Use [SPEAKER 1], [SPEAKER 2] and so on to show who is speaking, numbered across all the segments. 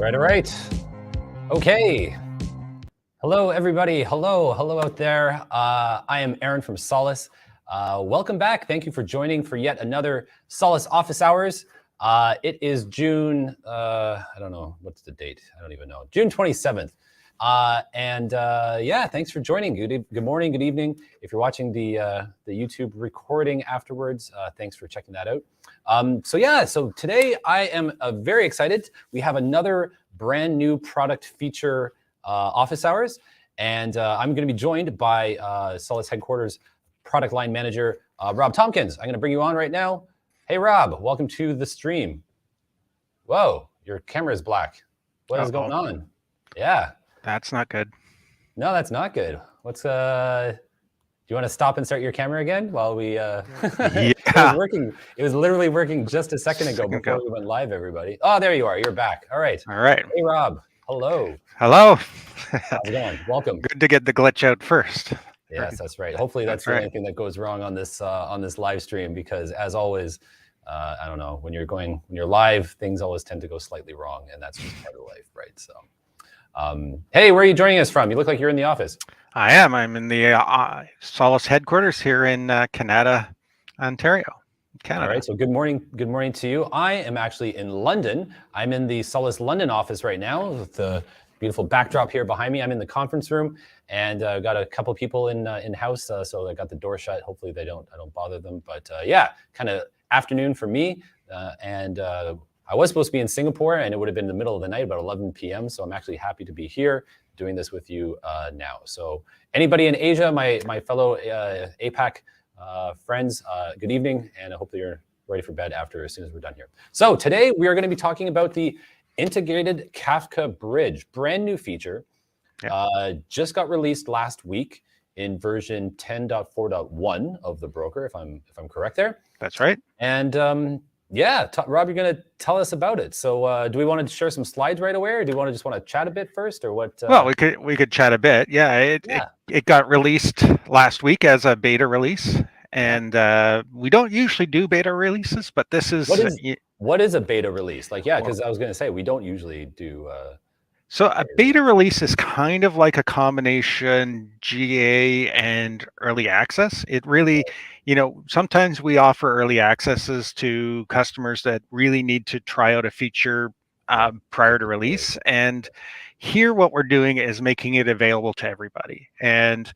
[SPEAKER 1] All right. Okay. Hello, everybody. Hello out there. I am Aaron from Solace. Welcome back. Thank you for joining for yet another Solace Office Hours. It is June, I don't know, what's the date? I don't even know. June 27th. Yeah, thanks for joining. Good morning, good evening. If you're watching the YouTube recording afterwards, thanks for checking that out. So today I am very excited. We have another brand new product feature office hours, and I'm going to be joined by Solace headquarters product line manager, Rob Tompkins. I'm going to bring you on right now. Hey, Rob, welcome to the stream. Whoa, your camera is black. What is going on? Yeah.
[SPEAKER 2] That's not good.
[SPEAKER 1] No, that's not good. What's do you want to stop and start your camera again while we
[SPEAKER 2] Yeah.
[SPEAKER 1] It was working. It was literally working just a second ago before we went live, everybody. Oh, there you are. You're back. All right.
[SPEAKER 2] All right.
[SPEAKER 1] Hey, Rob. Hello.
[SPEAKER 2] Hello.
[SPEAKER 1] How's it going? Welcome.
[SPEAKER 2] Good to get the glitch out first.
[SPEAKER 1] Yes, that's right. Hopefully that's the only thing that goes wrong on this live stream, because as always, I don't know, when you're live, things always tend to go slightly wrong, and that's just part of life, right? So hey, where are you joining us from? You look like you're in the office.
[SPEAKER 2] I am. I'm in the Solace headquarters here in Canada, Ontario, Canada.
[SPEAKER 1] All right. So good morning. Good morning to you. I am actually in London. I'm in the Solace London office right now with the beautiful backdrop here behind me. I'm in the conference room, and got a couple people in house. So I got the door shut. Hopefully I don't bother them. But yeah, kind of afternoon for me. I was supposed to be in Singapore, and it would have been the middle of the night, about 11 p.m. So I'm actually happy to be here doing this with you now. So anybody in Asia, my fellow APAC friends, good evening, and I hope that you're ready for bed as soon as we're done here. So today we are going to be talking about the Integrated Kafka Bridge, brand new feature. Just got released last week in version 10.4.1 of the broker, if I'm correct there.
[SPEAKER 2] That's right.
[SPEAKER 1] And yeah, Rob, you're going to tell us about it. So do we want to share some slides right away, or do you want to chat a bit first, or what?
[SPEAKER 2] Well, we could chat a bit. Yeah, it got released last week as a beta release, and we don't usually do beta releases, but this is
[SPEAKER 1] what is a beta release? Like, yeah, because I was going to say we don't usually do.
[SPEAKER 2] So a beta release is kind of like a combination GA and early access. It really, sometimes we offer early accesses to customers that really need to try out a feature prior to release. And here what we're doing is making it available to everybody. And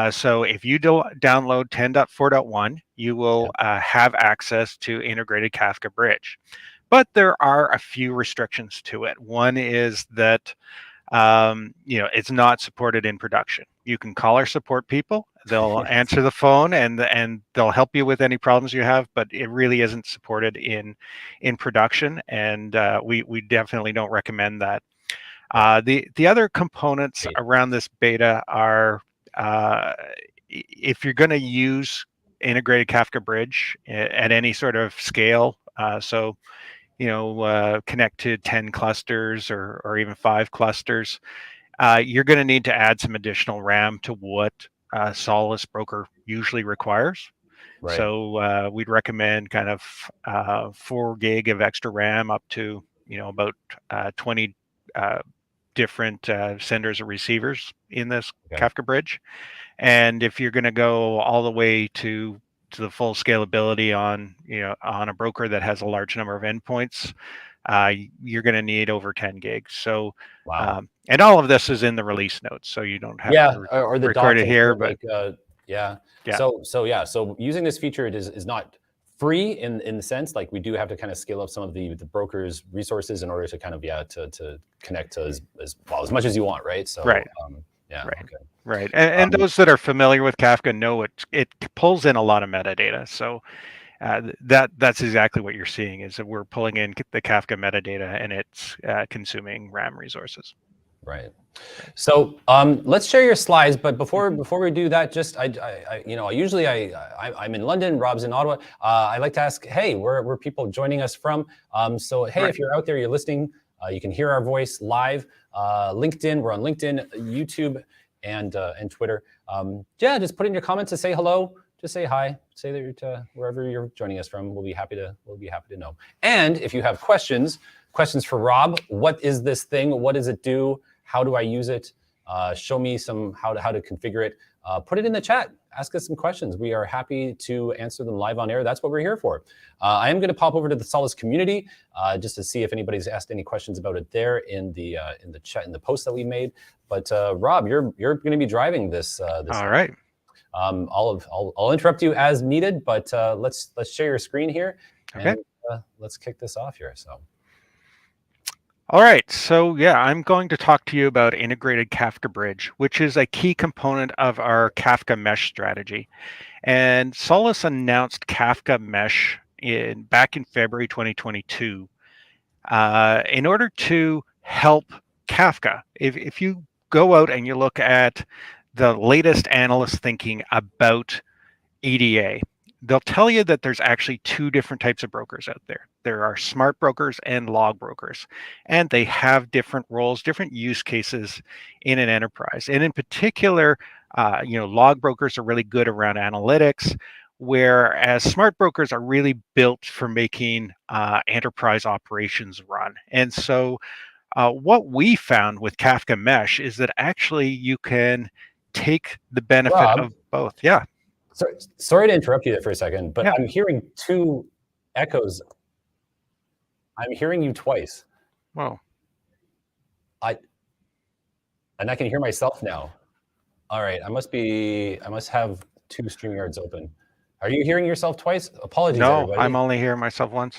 [SPEAKER 2] so if you download 10.4.1, you will have access to Integrated Kafka Bridge. But there are a few restrictions to it. One is that it's not supported in production. You can call our support people; they'll answer the phone and they'll help you with any problems you have. But it really isn't supported in production, and we definitely don't recommend that. The other components around this beta are if you're going to use Integrated Kafka Bridge at any sort of scale, connect to 10 clusters or even 5 clusters, you're going to need to add some additional RAM to what Solace Broker usually requires. Right. So we'd recommend kind of 4 gig of extra RAM up to about 20 different senders or receivers in this Kafka Bridge. And if you're going to go all the way to the full scalability on a broker that has a large number of endpoints, you're going to need over 10 gigs. So and all of this is in the release notes, so you don't have to
[SPEAKER 1] or the
[SPEAKER 2] record it here. But
[SPEAKER 1] So using this feature is not free in the sense, like, we do have to kind of scale up some of the broker's resources in order to kind of to connect to as much as you want, right? So
[SPEAKER 2] right.
[SPEAKER 1] Right.
[SPEAKER 2] And those that are familiar with Kafka know it pulls in a lot of metadata. So that's exactly what you're seeing, is that we're pulling in the Kafka metadata, and it's consuming RAM resources.
[SPEAKER 1] Right. So let's share your slides. But before we do that, just usually I'm in London, Rob's in Ottawa. I like to ask, hey, where are people joining us from? So hey, if you're out there, you're listening, you can hear our voice live. LinkedIn, we're on LinkedIn, YouTube, and Twitter. Just put in your comments to say hello. just say hi. Say that you're wherever you're joining us from. We'll be happy to know. And if you have questions for Rob, what is this thing? What does it do? How do I use it? Show me some how to configure it. Put it in the chat. Ask us some questions. We are happy to answer them live on air. That's what we're here for. I am going to pop over to the Solace community just to see if anybody's asked any questions about it there in the chat, in the post that we made. But Rob, you're going to be driving this.
[SPEAKER 2] All right.
[SPEAKER 1] I'll interrupt you as needed, but let's share your screen here.
[SPEAKER 2] Okay.
[SPEAKER 1] And let's kick this off here. So.
[SPEAKER 2] All right, so yeah, I'm going to talk to you about Integrated Kafka Bridge, which is a key component of our Kafka Mesh strategy. And Solace announced Kafka Mesh back in February 2022 in order to help Kafka. If you go out and you look at the latest analyst thinking about EDA, they'll tell you that there's actually two different types of brokers out there. There are smart brokers and log brokers, and they have different roles, different use cases in an enterprise. And in particular, log brokers are really good around analytics, whereas smart brokers are really built for making enterprise operations run. And so what we found with Kafka Mesh is that actually you can take the benefit of both. Yeah.
[SPEAKER 1] Sorry to interrupt you there for a second, but
[SPEAKER 2] yeah.
[SPEAKER 1] I'm hearing two echoes. I'm hearing you twice.
[SPEAKER 2] Whoa.
[SPEAKER 1] And I can hear myself now. All right, I must have two StreamYards open. Are you hearing yourself twice? Apologies,
[SPEAKER 2] no,
[SPEAKER 1] everybody.
[SPEAKER 2] I'm only hearing myself once.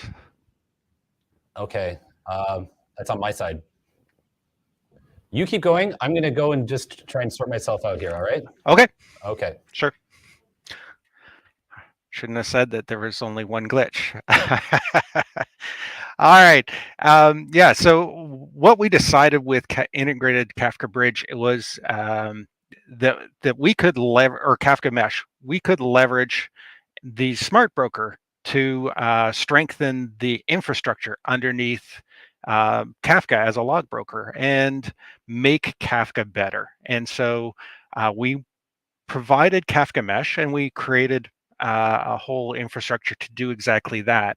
[SPEAKER 1] Okay, that's on my side. You keep going. I'm going to go and just try and sort myself out here, all right?
[SPEAKER 2] Okay.
[SPEAKER 1] Okay.
[SPEAKER 2] Sure. Shouldn't have said that there was only one glitch. All right. Yeah, so what we decided with Integrated Kafka Bridge was that we could leverage, or Kafka Mesh, we could leverage the smart broker to strengthen the infrastructure underneath Kafka as a log broker and make Kafka better. And so we provided Kafka Mesh, and we created a whole infrastructure to do exactly that.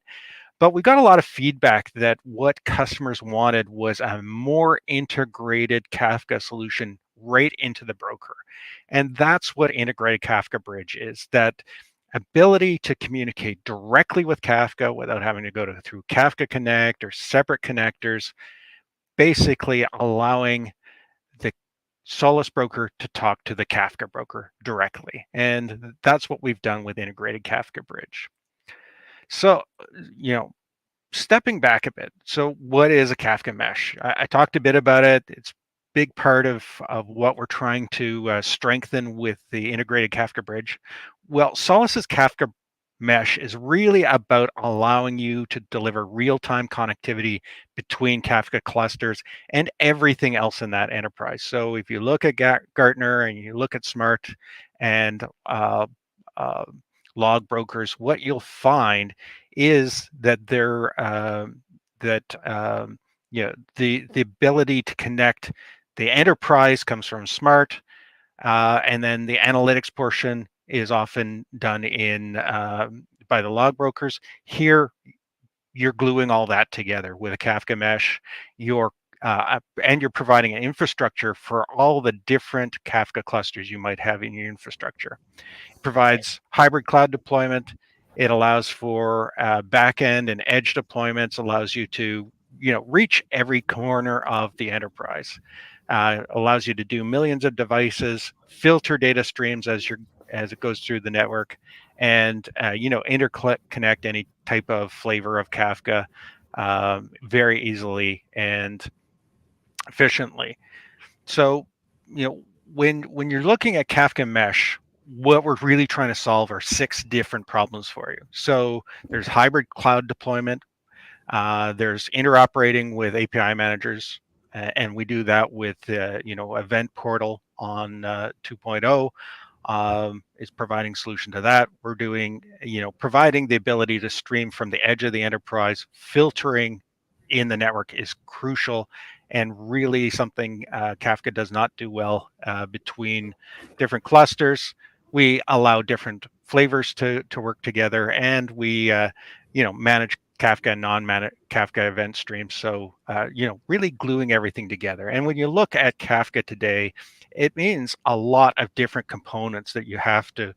[SPEAKER 2] But we got a lot of feedback that what customers wanted was a more integrated Kafka solution right into the broker. And that's what Integrated Kafka Bridge is, that ability to communicate directly with Kafka without having to go through Kafka Connect or separate connectors, basically allowing the Solace broker to talk to the Kafka broker directly. And that's what we've done with Integrated Kafka Bridge. So, stepping back a bit. So what is a Kafka Mesh? I talked a bit about it. It's a big part of what we're trying to strengthen with the Integrated Kafka Bridge. Well, Solace's Kafka Mesh is really about allowing you to deliver real-time connectivity between Kafka clusters and everything else in that enterprise. So if you look at Gartner and you look at Smart and log brokers, what you'll find is that they're the ability to connect the enterprise comes from Smart, and then the analytics portion is often done in by the log brokers. Here, you're gluing all that together with a Kafka Mesh. And you're providing an infrastructure for all the different Kafka clusters you might have in your infrastructure. It provides hybrid cloud deployment. It allows for back-end and edge deployments, allows you to reach every corner of the enterprise. Allows you to do millions of devices, filter data streams as it goes through the network, and interconnect any type of flavor of Kafka very easily and efficiently. So, when you're looking at Kafka Mesh, what we're really trying to solve are 6 different problems for you. So there's hybrid cloud deployment, there's interoperating with API managers, and we do that with Event Portal on 2.0. Is providing solution to that. We're doing, providing the ability to stream from the edge of the enterprise. Filtering in the network is crucial and really something Kafka does not do well between different clusters. We allow different flavors to work together, and we manage Kafka and non-manage Kafka event streams. So really gluing everything together. And when you look at Kafka today, it means a lot of different components that you have to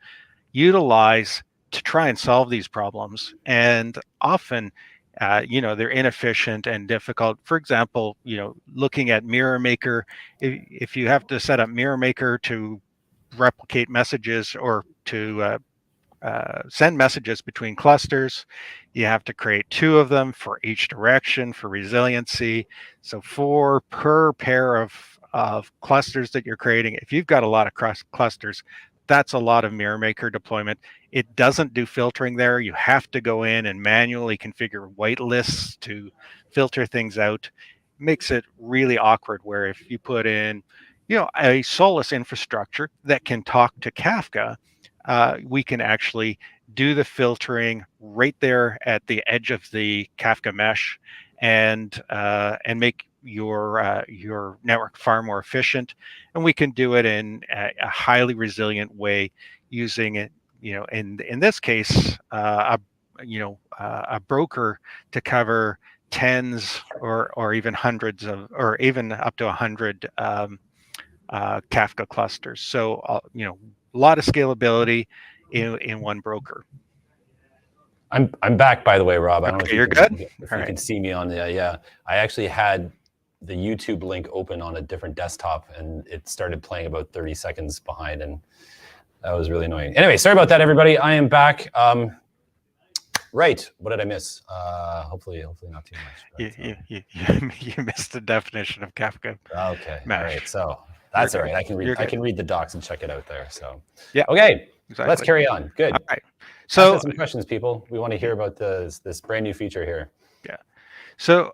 [SPEAKER 2] utilize to try and solve these problems. And often, they're inefficient and difficult. For example, looking at Mirror Maker, if you have to set up Mirror Maker to replicate messages or to send messages between clusters, you have to create 2 of them for each direction for resiliency. So 4 per pair of clusters that you're creating. If you've got a lot of clusters, that's a lot of Mirror Maker deployment. It doesn't do filtering there. You have to go in and manually configure whitelists to filter things out. Makes it really awkward where if you put in, a Solace infrastructure that can talk to Kafka, we can actually do the filtering right there at the edge of the Kafka mesh, and make your network far more efficient. And we can do it in a highly resilient way using it, in this case, a broker to cover tens or even hundreds of, or even up to 100 Kafka clusters. So a lot of scalability in one broker.
[SPEAKER 1] I'm back, by the way, Rob. I don't know if
[SPEAKER 2] you're good.
[SPEAKER 1] If you can see me on the yeah. I actually had the YouTube link open on a different desktop, and it started playing about 30 seconds behind, and that was really annoying. Anyway, sorry about that, everybody. I am back. Right. What did I miss? Hopefully not too much.
[SPEAKER 2] But, you missed the definition of Kafka.
[SPEAKER 1] Okay.
[SPEAKER 2] Mesh.
[SPEAKER 1] All right. So that's all right. I can read the docs and check it out there. So
[SPEAKER 2] yeah.
[SPEAKER 1] Okay.
[SPEAKER 2] Exactly.
[SPEAKER 1] Let's carry on. Good.
[SPEAKER 2] All right. So
[SPEAKER 1] some questions, people. We want to hear about this brand new feature here.
[SPEAKER 2] Yeah. So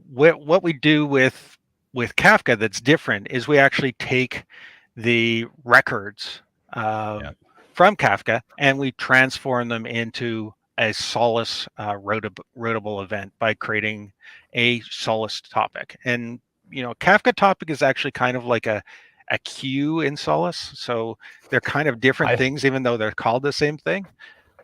[SPEAKER 2] what we do with Kafka that's different is we actually take the records from Kafka and we transform them into a Solace routable event by creating a Solace topic. And Kafka topic is actually kind of like a queue in Solace, so they're kind of different things, even though they're called the same thing.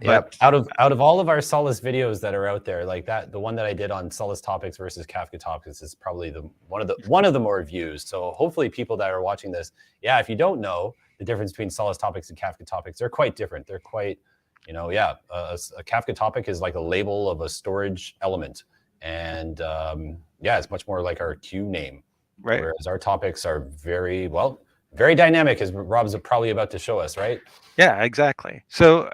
[SPEAKER 1] Yeah. Out of all of our Solace videos that are out there, like that, the one that I did on Solace topics versus Kafka topics is probably one of the more views. So hopefully people that are watching this, if you don't know the difference between Solace topics and Kafka topics, they're quite different. They're quite, a Kafka topic is like a label of a storage element, and it's much more like our queue name.
[SPEAKER 2] Right.
[SPEAKER 1] Whereas our topics are very dynamic, as Rob's probably about to show us, right?
[SPEAKER 2] Yeah, exactly. So,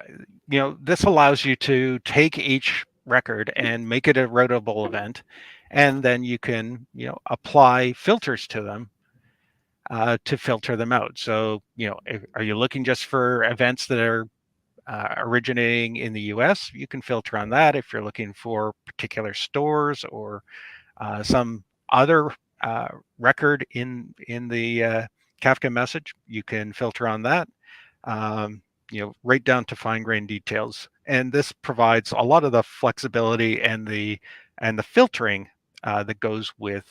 [SPEAKER 2] this allows you to take each record and make it a routable event, and then you can, apply filters to them to filter them out. So, are you looking just for events that are originating in the US? You can filter on that. If you're looking for particular stores or some other record in the Kafka message, you can filter on that, right down to fine-grained details. And this provides a lot of the flexibility and the filtering that goes with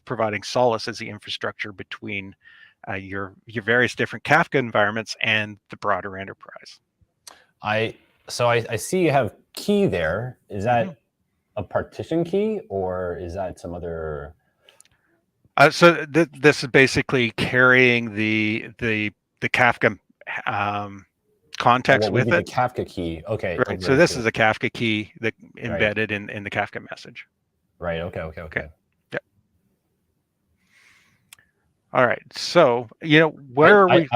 [SPEAKER 2] providing Solace as the infrastructure between your various different Kafka environments and the broader enterprise.
[SPEAKER 1] I see you have key there. Is that a partition key, or is that some other?
[SPEAKER 2] So this is basically carrying the Kafka context with it.
[SPEAKER 1] The Kafka key. Okay.
[SPEAKER 2] Right. So this is a Kafka key that embedded in the Kafka message.
[SPEAKER 1] Right. Okay.
[SPEAKER 2] Yeah. All right. So where are we?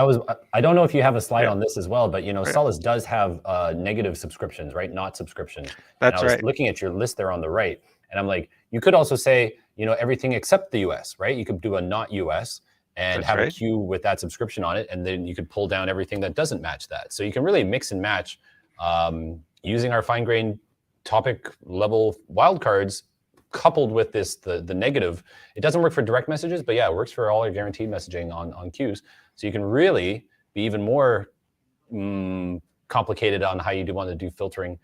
[SPEAKER 1] I don't know if you have a slide on this as well, but Solace does have negative subscriptions, right? Not subscription.
[SPEAKER 2] That's right. I was
[SPEAKER 1] looking at your list there on the right, and I'm like, you could also say everything except the US, right? You could do a not US and have a queue with that subscription on it, and then you could pull down everything that doesn't match that. So you can really mix and match using our fine-grained topic level wildcards coupled with the negative. It doesn't work for direct messages, but it works for all your guaranteed messaging on queues. So you can really be even more complicated on how you do want to do filtering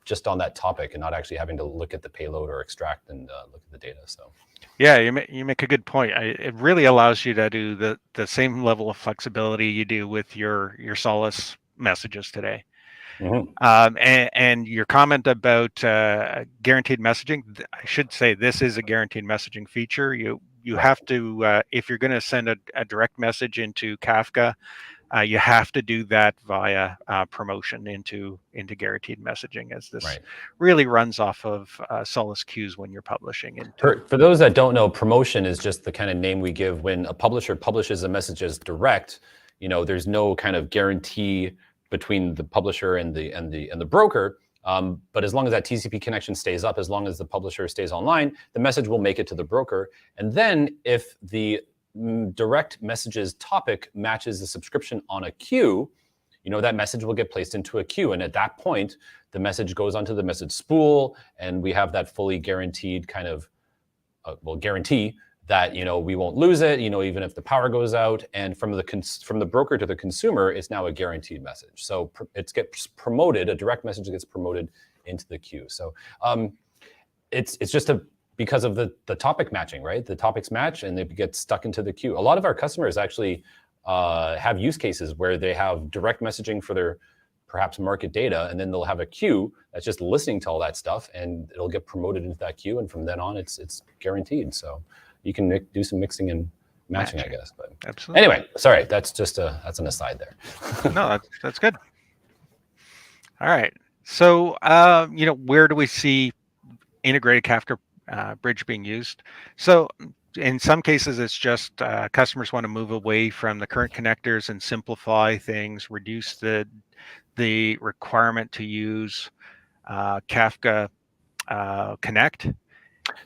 [SPEAKER 1] just on that topic, and not actually having to look at the payload or extract and look at the data. So
[SPEAKER 2] yeah, you make a good point. It really allows you to do the same level of flexibility you do with your Solace messages today.
[SPEAKER 1] mm-hmm.
[SPEAKER 2] And your comment about guaranteed messaging, I should say this is a guaranteed messaging feature. You have to, if you're going to send a direct message into Kafka, you have to do that via promotion into guaranteed messaging, as this really runs off of Solace queues when you're publishing. Into
[SPEAKER 1] for those that don't know, promotion is just the kind of name we give when a publisher publishes a message as direct. There's no kind of guarantee between the publisher and the broker. But as long as that TCP connection stays up, as long as the publisher stays online, the message will make it to the broker. And then if the direct messages topic matches the subscription on a queue, that message will get placed into a queue. And at that point, the message goes onto the message spool, and we have that fully guaranteed kind of, guarantee that we won't lose it, even if the power goes out. And from the broker to the consumer, it's now a guaranteed message. So it gets promoted, a direct message gets promoted into the queue. So it's just because of the topic matching, right? The topics match and they get stuck into the queue. A lot of our customers actually have use cases where they have direct messaging for their perhaps market data, and then they'll have a queue that's just listening to all that stuff, and it'll get promoted into that queue. And from then on, it's guaranteed. So you can do some mixing and matching, I guess. But
[SPEAKER 2] absolutely.
[SPEAKER 1] Anyway, sorry, that's an aside there.
[SPEAKER 2] No, that's good. All right. So, where do we see integrated Kafka Bridge being used? So in some cases, it's just customers want to move away from the current connectors and simplify things, reduce the requirement to use Kafka Connect.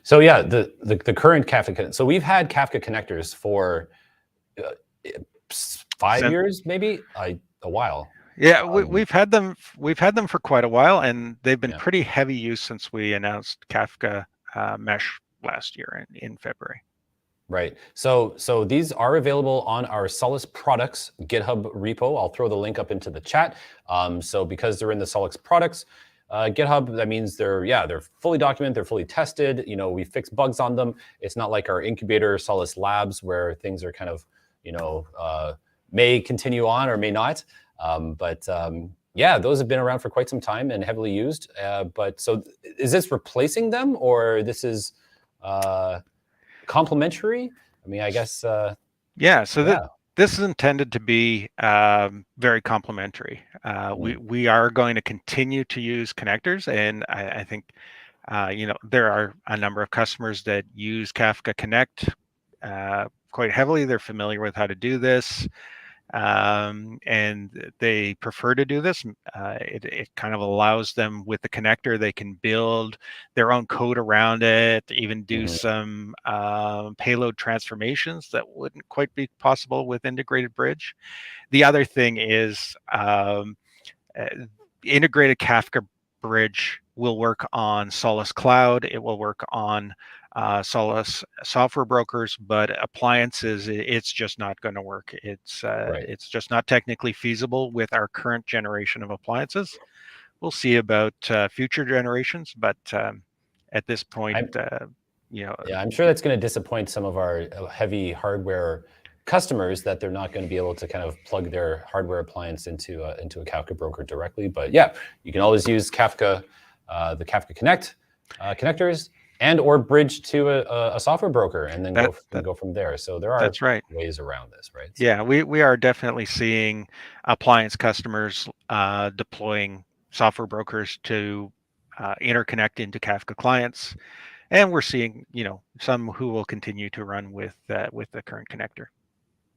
[SPEAKER 1] So yeah, the current Kafka. So we've had Kafka connectors for 5 years, maybe a while.
[SPEAKER 2] Yeah, we've had them for quite a while, and they've been pretty heavy use since we announced Kafka Mesh last year in February.
[SPEAKER 1] Right. So these are available on our Solace products GitHub repo. I'll throw the link up into the chat. So because they're in the Solace products GitHub, that means they're fully documented, they're fully tested. We fix bugs on them. It's not like our incubator Solace Labs where things are kind of may continue on or may not. Yeah, those have been around for quite some time and heavily used. But so is this replacing them, or this is complementary? I mean, I guess.
[SPEAKER 2] This is intended to be very complementary. We are going to continue to use connectors, and I think there are a number of customers that use Kafka Connect quite heavily. They're familiar with how to do this, and they prefer to do this. It kind of allows them, with the connector, they can build their own code around it, even do some payload transformations that wouldn't quite be possible with Integrated Bridge. The other thing is Integrated Kafka Bridge will work on Solace Cloud. It will work on Solace software brokers, but appliances, it's just not going to work. It's just not technically feasible with our current generation of appliances. We'll see about future generations, but at this point,
[SPEAKER 1] I'm sure that's going to disappoint some of our heavy hardware customers, that they're not going to be able to kind of plug their hardware appliance into a Kafka broker directly. But yeah, you can always use Kafka, the Kafka Connect connectors, and or bridge to a software broker, and then go from there. So there are ways around this, right? So,
[SPEAKER 2] yeah, we are definitely seeing appliance customers deploying software brokers to interconnect into Kafka clients, and we're seeing some who will continue to run with the current connector.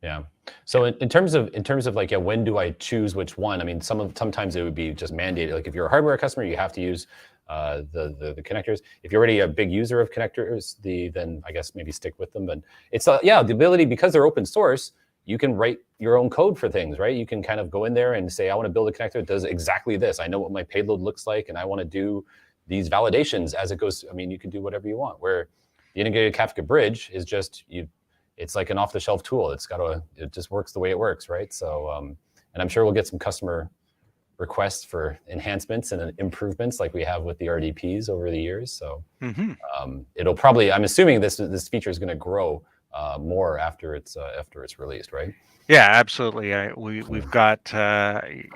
[SPEAKER 1] Yeah. So in terms of like, when do I choose which one? I mean, sometimes it would be just mandated. Like if you're a hardware customer, you have to use the connectors. If you're already a big user of connectors, then I guess maybe stick with them. But it's the ability, because they're open source, you can write your own code for things, right? You can kind of go in there and say, I want to build a connector that does exactly this. I know what my payload looks like, and I want to do these validations as it goes. I mean, you can do whatever you want. Where the integrated Kafka Bridge is just it's like an off-the-shelf tool. It just works the way it works, right? So, and I'm sure we'll get some customer requests for enhancements and improvements like we have with the RDPs over the years. So it'll probably, I'm assuming this feature is going to grow more after it's released, right?
[SPEAKER 2] Yeah, absolutely. We've got some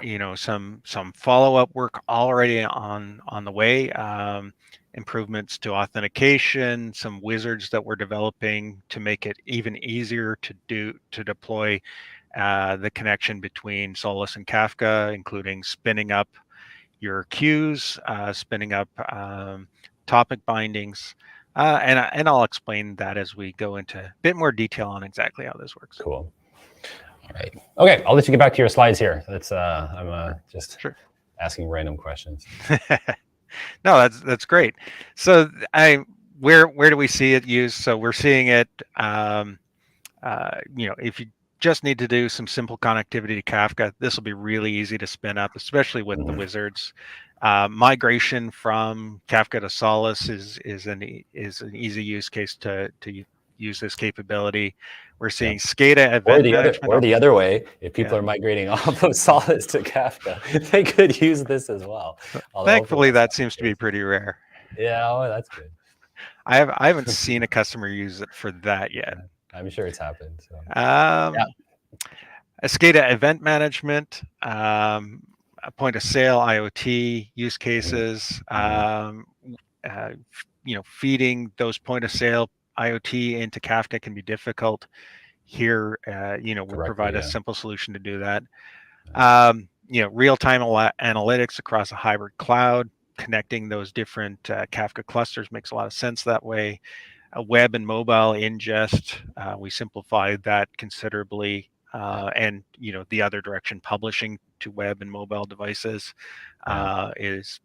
[SPEAKER 2] follow-up work already on the way. Improvements to authentication, some wizards that we're developing to make it even easier to deploy the connection between Solace and Kafka, including spinning up your queues, spinning up topic bindings, and I'll explain that as we go into a bit more detail on exactly how this works.
[SPEAKER 1] Cool. All right. Okay, I'll let you get back to your slides here. That's I'm just asking random questions.
[SPEAKER 2] No, that's great. So where do we see it used? So we're seeing it, if you just need to do some simple connectivity to Kafka, this will be really easy to spin up, especially with the wizards. Migration from Kafka to Solace is an easy use case to use this capability. We're seeing SCADA event management.
[SPEAKER 1] Or the other way, if people are migrating off of Solace to Kafka, they could use this as well.
[SPEAKER 2] Thankfully, that seems to be pretty rare.
[SPEAKER 1] Yeah, oh, that's good.
[SPEAKER 2] I haven't seen a customer use it for that yet.
[SPEAKER 1] I'm sure it's happened. So.
[SPEAKER 2] SCADA event management, point of sale IoT use cases, feeding those point of sale IoT into Kafka can be difficult. Here, we provide a simple solution to do that. Real-time analytics across a hybrid cloud, connecting those different Kafka clusters makes a lot of sense that way. Web and mobile ingest, we simplified that considerably, and the other direction, publishing to web and mobile devices, is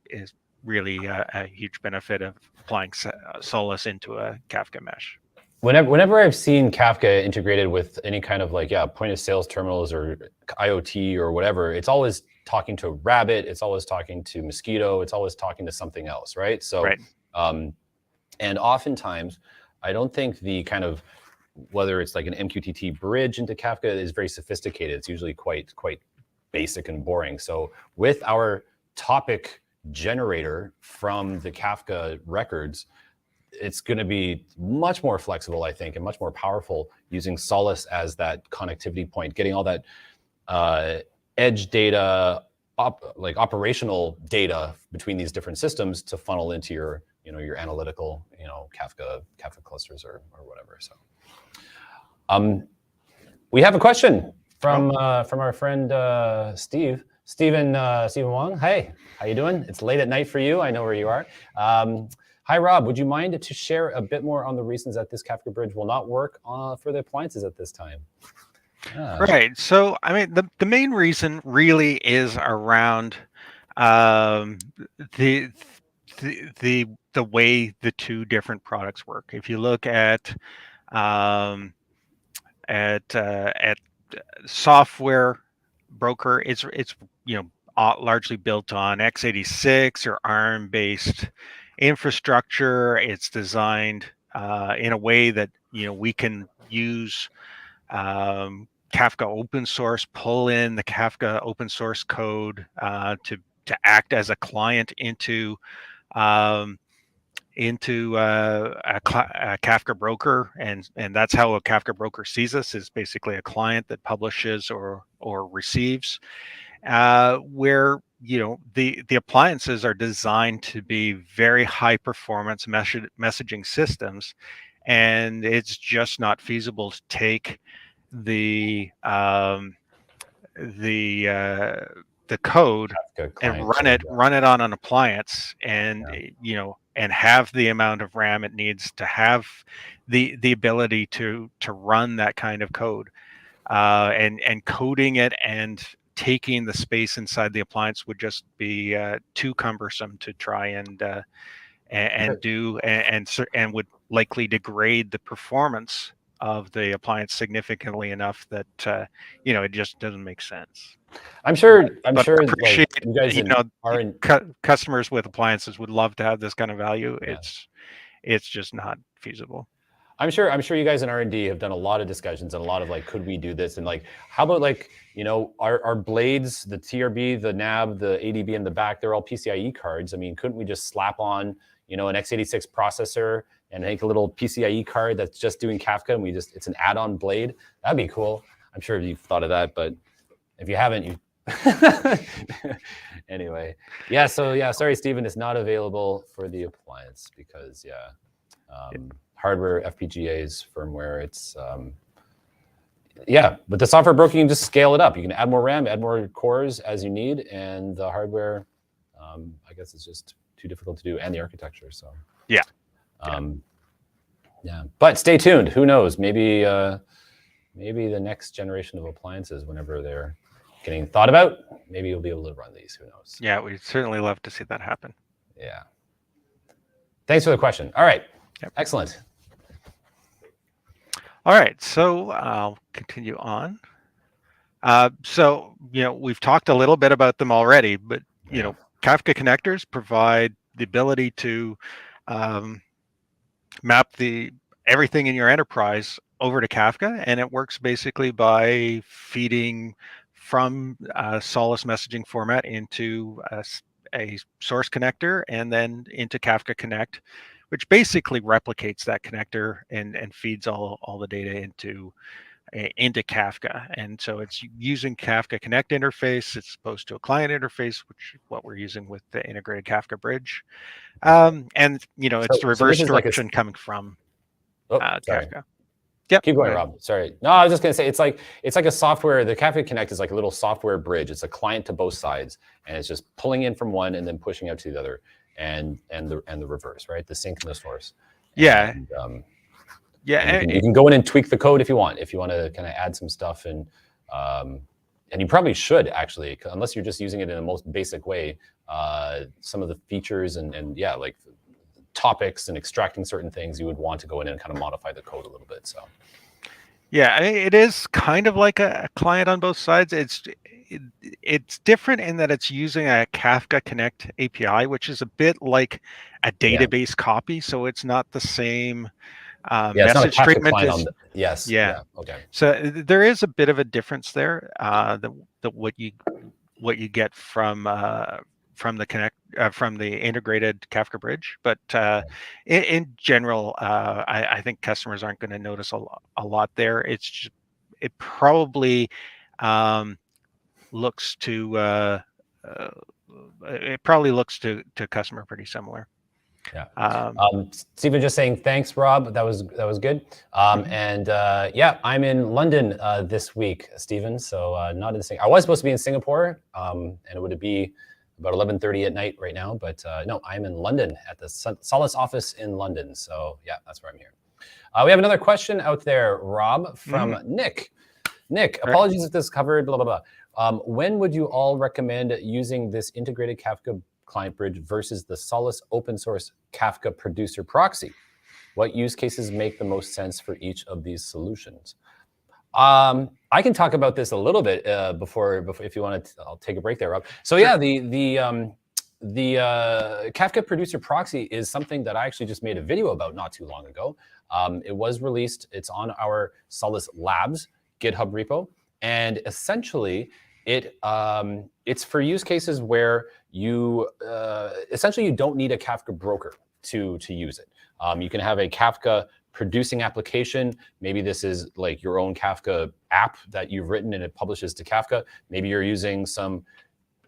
[SPEAKER 2] really a huge benefit of applying Solace into a Kafka mesh.
[SPEAKER 1] Whenever I've seen Kafka integrated with any kind of point of sales terminals or IoT or whatever, it's always talking to Rabbit, it's always talking to Mosquito, it's always talking to something else, right? So, and oftentimes, I don't think the kind of, whether it's like an MQTT bridge into Kafka is very sophisticated. It's usually quite basic and boring. So with our topic generator from the Kafka records, it's going to be much more flexible, I think, and much more powerful using Solace as that connectivity point, getting all that edge data, operational data between these different systems to funnel into your, your analytical, Kafka clusters or whatever. So, we have a question from our friend Stephen Wong. Hey, how you doing? It's late at night for you. I know where you are. Hi, Rob. Would you mind to share a bit more on the reasons that this Kafka bridge will not work for the appliances at this time?
[SPEAKER 2] Right. So, I mean, the main reason really is around the way the two different products work. If you look at software broker, it's largely built on x86 or ARM-based infrastructure. It's designed in a way that we can use Kafka open source, pull in the Kafka open source code to act as a client into a Kafka broker, and that's how a Kafka broker sees us, is basically a client that publishes or receives, where the appliances are designed to be very high performance messaging systems, and it's just not feasible to take the code and run it on an appliance and and have the amount of RAM it needs to have the ability to run that kind of code, and coding it and taking the space inside the appliance would just be too cumbersome to try and do, and would likely degrade the performance of the appliance significantly enough that it just doesn't make sense.
[SPEAKER 1] I'm sure
[SPEAKER 2] appreciate,
[SPEAKER 1] you guys
[SPEAKER 2] customers with appliances would love to have this kind of value. It's just not feasible.
[SPEAKER 1] I'm sure you guys in R&D have done a lot of discussions and a lot of like, could we do this? And like, how about like, our blades, the TRB, the NAB, the ADB in the back, they're all PCIe cards. I mean, couldn't we just slap on, an x86 processor and make a little PCIe card that's just doing Kafka, and it's an add-on blade? That'd be cool. I'm sure you've thought of that, but if you haven't, you anyway. Yeah, so yeah, sorry, Stephen, it's not available for the appliance because hardware, FPGAs, firmware, it's but the software broker, you can just scale it up. You can add more RAM, add more cores as you need, and the hardware, I guess it's just too difficult to do, and the architecture. So but stay tuned. Who knows? Maybe the next generation of appliances, whenever they're getting thought about, maybe you'll be able to run these. Who knows?
[SPEAKER 2] Yeah, we'd certainly love to see that happen.
[SPEAKER 1] Yeah. Thanks for the question. All right. Yep. Excellent.
[SPEAKER 2] All right, so I'll continue on. So, we've talked a little bit about them already, but, Kafka connectors provide the ability to map everything in your enterprise over to Kafka, and it works basically by feeding from Solace messaging format into a source connector and then into Kafka Connect, which basically replicates that connector and feeds all the data into Kafka. And so it's using Kafka Connect interface as opposed to a client interface, which is what we're using with the Integrated Kafka Bridge. And it's the reverse direction coming from Kafka.
[SPEAKER 1] Yep. Keep going, Rob. Sorry. No, I was just gonna say it's like a software. The Kafka Connect is like a little software bridge. It's a client to both sides, and it's just pulling in from one and then pushing out to the other, and the reverse, right? The sync and the source.
[SPEAKER 2] Yeah.
[SPEAKER 1] And, you can go in and tweak the code if you want. If you want to kind of add some stuff, and you probably should actually, unless you're just using it in the most basic way. Some of the features and like topics and extracting certain things, you would want to go in and kind of modify the code a little bit. So
[SPEAKER 2] yeah, it is kind of like a client on both sides. It's different in that it's using a Kafka Connect API, which is a bit like a database copy, so it's not the same message treatment as,
[SPEAKER 1] okay.
[SPEAKER 2] So there is a bit of a difference there, what you get from the integrated Kafka Bridge, but in general, I think customers aren't going to notice a lot there. It probably looks to customer pretty similar.
[SPEAKER 1] Yeah. Stephen just saying thanks, Rob. That was good. And I'm in London this week, Stephen. So not in Singapore. I was supposed to be in Singapore, and it would be about 11:30 at night right now. But no, I'm in London at the Solace office in London. So yeah, that's where I'm here. We have another question out there, Rob, from Nick. Nick, apologies if this is covered, blah, blah, blah. When would you all recommend using this integrated Kafka client bridge versus the Solace open source Kafka producer proxy? What use cases make the most sense for each of these solutions? I can talk about this a little bit before if you want to. I'll take a break there, Rob. So yeah, the Kafka producer proxy is something that I actually just made a video about not too long ago. It was released. It's on our Solace Labs GitHub repo, and essentially it's for use cases where you essentially you don't need a Kafka broker to use it. You can have a Kafka producing application. Maybe this is like your own Kafka app that you've written and it publishes to Kafka. Maybe you're using some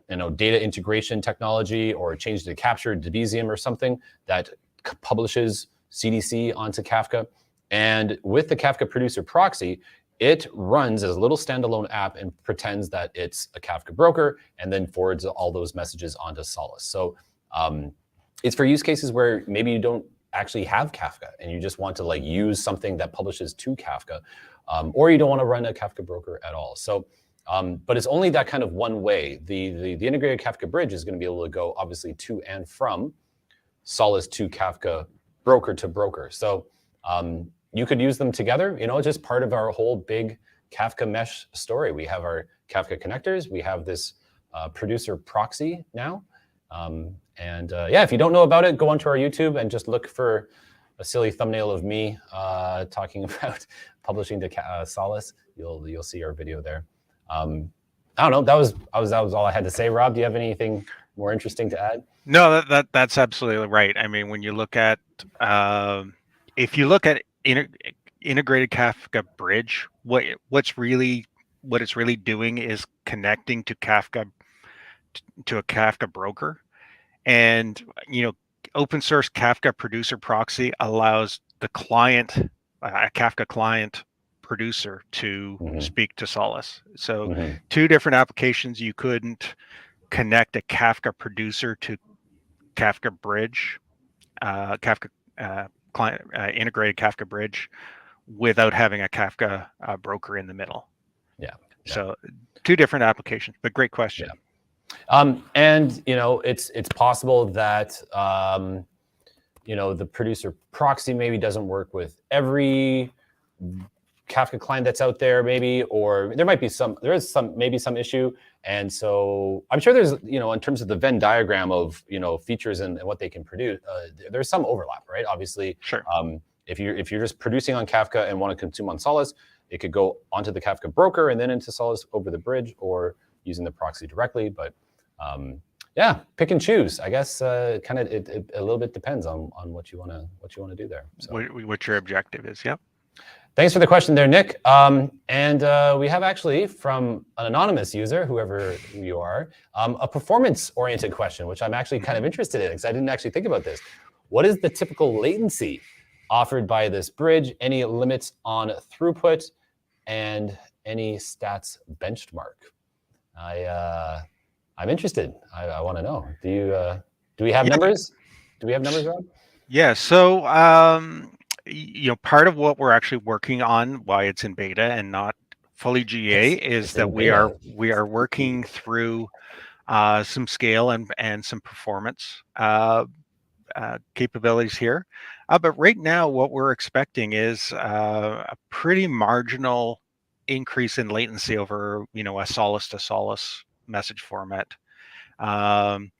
[SPEAKER 1] data integration technology or change to capture Debezium or something that publishes CDC onto Kafka. And with the Kafka producer proxy, it runs as a little standalone app and pretends that it's a Kafka broker and then forwards all those messages onto Solace. So it's for use cases where maybe you don't actually have Kafka and you just want to use something that publishes to Kafka, or you don't want to run a Kafka broker at all. So, but it's only that kind of one way. The integrated Kafka bridge is going to be able to go obviously to and from Solace to Kafka, broker to broker. So you could use them together, just part of our whole big Kafka Mesh story. We have our Kafka connectors, we have this producer proxy now. If you don't know about it, go onto our YouTube and just look for silly thumbnail of me talking about publishing to Solace, you'll see our video there. I don't know. That was all I had to say. Rob, do you have anything more interesting to add?
[SPEAKER 2] No, that's absolutely right. I mean, when you look at if you look at Integrated Kafka Bridge, what it's really doing is connecting to Kafka to a Kafka broker, and open source Kafka producer proxy allows the client, a Kafka client producer, to speak to Solace. So two different applications. You couldn't connect a Kafka producer to Kafka Bridge, Kafka client, integrated Kafka Bridge, without having a Kafka broker in the middle.
[SPEAKER 1] Yeah.
[SPEAKER 2] So two different applications, but great question.
[SPEAKER 1] Yeah. And it's possible that the producer proxy maybe doesn't work with every Kafka client that's out there, maybe, or there is some issue. And so I'm sure there's, in terms of the Venn diagram of, features and what they can produce, there's some overlap, right? Obviously,
[SPEAKER 2] sure.
[SPEAKER 1] If you're just producing on Kafka and want to consume on Solace, it could go onto the Kafka broker and then into Solace over the bridge, or using the proxy directly. But yeah, pick and choose. I guess kind of it a little bit depends on what you want to do there. So.
[SPEAKER 2] What your objective is. Yep.
[SPEAKER 1] Thanks for the question there, Nick. And we have actually from an anonymous user, whoever you are, a performance-oriented question, which I'm actually kind of interested in because I didn't actually think about this. What is the typical latency offered by this bridge? Any limits on throughput and any stats benchmark? I'm interested. I want to know. Do we have numbers? Do we have numbers, Rob?
[SPEAKER 2] Yeah. So part of what we're actually working on, why it's in beta and not fully GA, is that we are working through some scale and some performance capabilities here. But right now, what we're expecting is a pretty marginal increase in latency over a Solace to Solace message format. And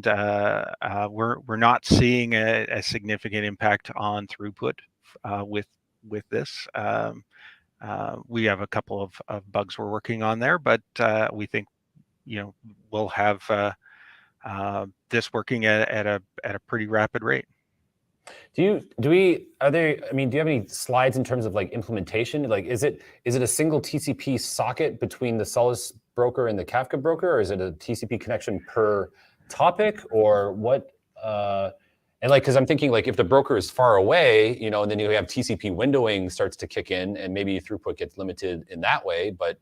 [SPEAKER 2] we're not seeing a significant impact on throughput with this. We have a couple of bugs we're working on there, but we think we'll have this working at a pretty rapid rate.
[SPEAKER 1] Do you have any slides in terms of like implementation? Like, is it a single TCP socket between the Solace broker and the Kafka broker, or is it a TCP connection per topic, or what? And like, because I'm thinking like if the broker is far away, and then you have TCP windowing starts to kick in, and maybe throughput gets limited in that way. But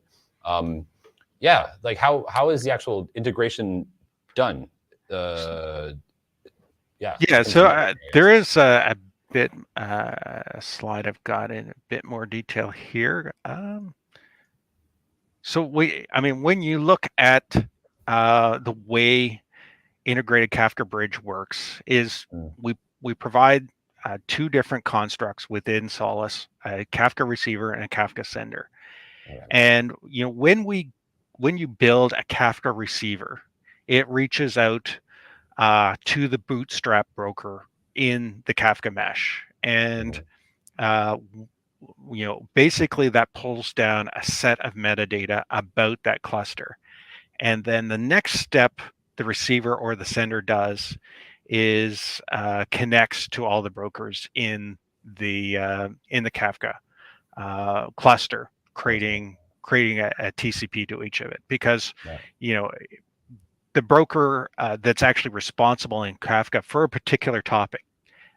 [SPEAKER 1] yeah, like how is the actual integration done?
[SPEAKER 2] Yeah. So there is a bit a slide I've got in a bit more detail here. So when you look at the way Integrated Kafka Bridge works, is we provide two different constructs within Solace: a Kafka receiver and a Kafka sender. Yeah. And when you build a Kafka receiver, it reaches out to the bootstrap broker in the Kafka Mesh, and basically that pulls down a set of metadata about that cluster, and then the next step the receiver or the sender does is connects to all the brokers in the Kafka cluster, creating a TCP to each of it, because the broker that's actually responsible in Kafka for a particular topic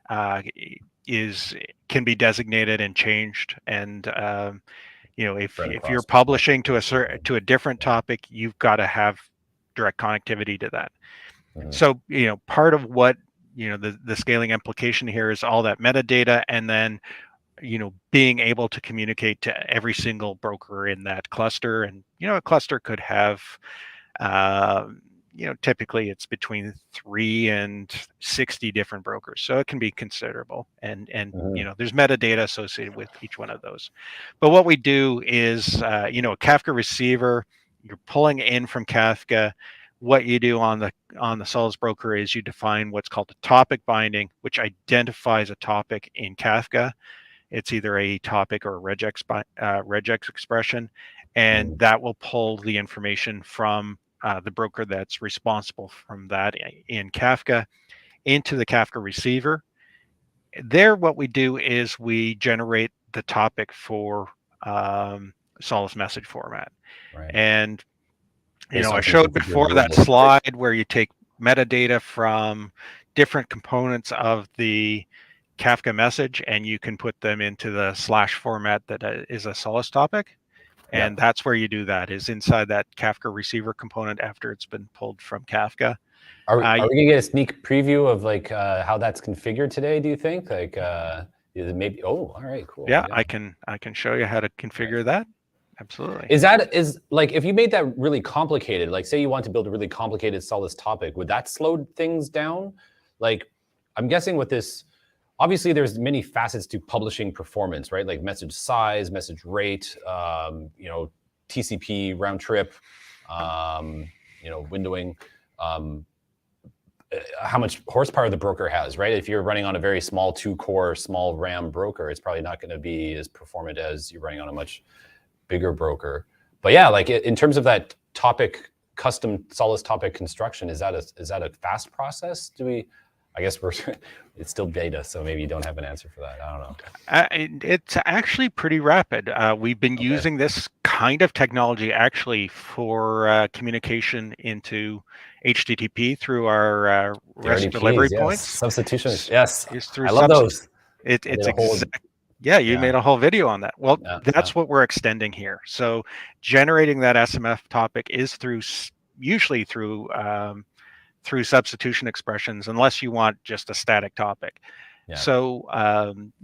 [SPEAKER 2] can be designated and changed, and if you're publishing to a different topic, you've got to have direct connectivity to that. So part of what the scaling implication here is all that metadata, and then being able to communicate to every single broker in that cluster. And a cluster could have typically it's between 3 and 60 different brokers, so it can be considerable, and there's metadata associated with each one of those. But what we do is a Kafka receiver, you're pulling in from Kafka, what you do on the Solace broker is you define what's called a topic binding, which identifies a topic in Kafka. It's either a topic or a regex expression, and that will pull the information from the broker that's responsible from that in Kafka into the Kafka receiver. There, what we do is we generate the topic for Solace message format.
[SPEAKER 1] Right.
[SPEAKER 2] And
[SPEAKER 1] Based
[SPEAKER 2] I
[SPEAKER 1] on
[SPEAKER 2] showed
[SPEAKER 1] configured
[SPEAKER 2] before that
[SPEAKER 1] rules.
[SPEAKER 2] slide where you take metadata from different components of the Kafka message and you can put them into the / format that is a Solace topic. And that's where you do that, is inside that Kafka receiver component after it's been pulled from Kafka.
[SPEAKER 1] Are we gonna get a sneak preview of like how that's configured today? Do you think is it maybe? Oh, all right, cool.
[SPEAKER 2] Yeah, I can show you how to configure that. Absolutely.
[SPEAKER 1] Is like if you made that really complicated, like say you want to build a really complicated Solace topic, would that slow things down? Like I'm guessing with this, obviously there's many facets to publishing performance, right? Like message size, message rate, TCP round trip, windowing, how much horsepower the broker has, right? If you're running on a very small 2-core, small RAM broker, it's probably not going to be as performant as you're running on a much bigger broker. But yeah, like in terms of that topic, custom Solace topic construction, is that a fast process? I guess it's still beta, so maybe you don't have an answer for that. I don't know.
[SPEAKER 2] It's actually pretty rapid. We've been using this kind of technology actually for communication into HTTP through our REST delivery points.
[SPEAKER 1] Substitution, yes.
[SPEAKER 2] I
[SPEAKER 1] love those.
[SPEAKER 2] You made a whole video on that. Well, that's what we're extending here. So generating that SMF topic is usually through substitution expressions, unless you want just a static topic. So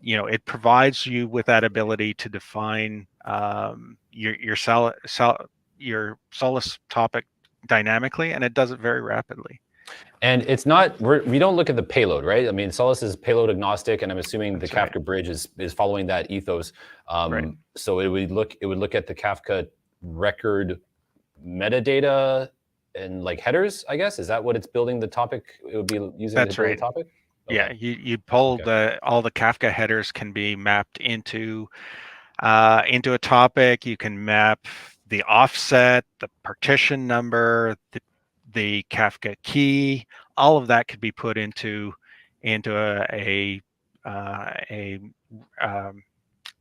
[SPEAKER 2] it provides you with that ability to define your Solace topic dynamically, and it does it very rapidly.
[SPEAKER 1] And it's not, we don't look at the payload, right? I mean, Solace is payload agnostic, and I'm assuming the Kafka Bridge is following that ethos. So it would look at the Kafka record metadata and like headers, I guess. Is that what it's building the topic? It would be using to build the topic?
[SPEAKER 2] Okay. Yeah, you pull all the Kafka headers can be mapped into a topic. You can map the offset, the partition number, the Kafka key. All of that could be put into a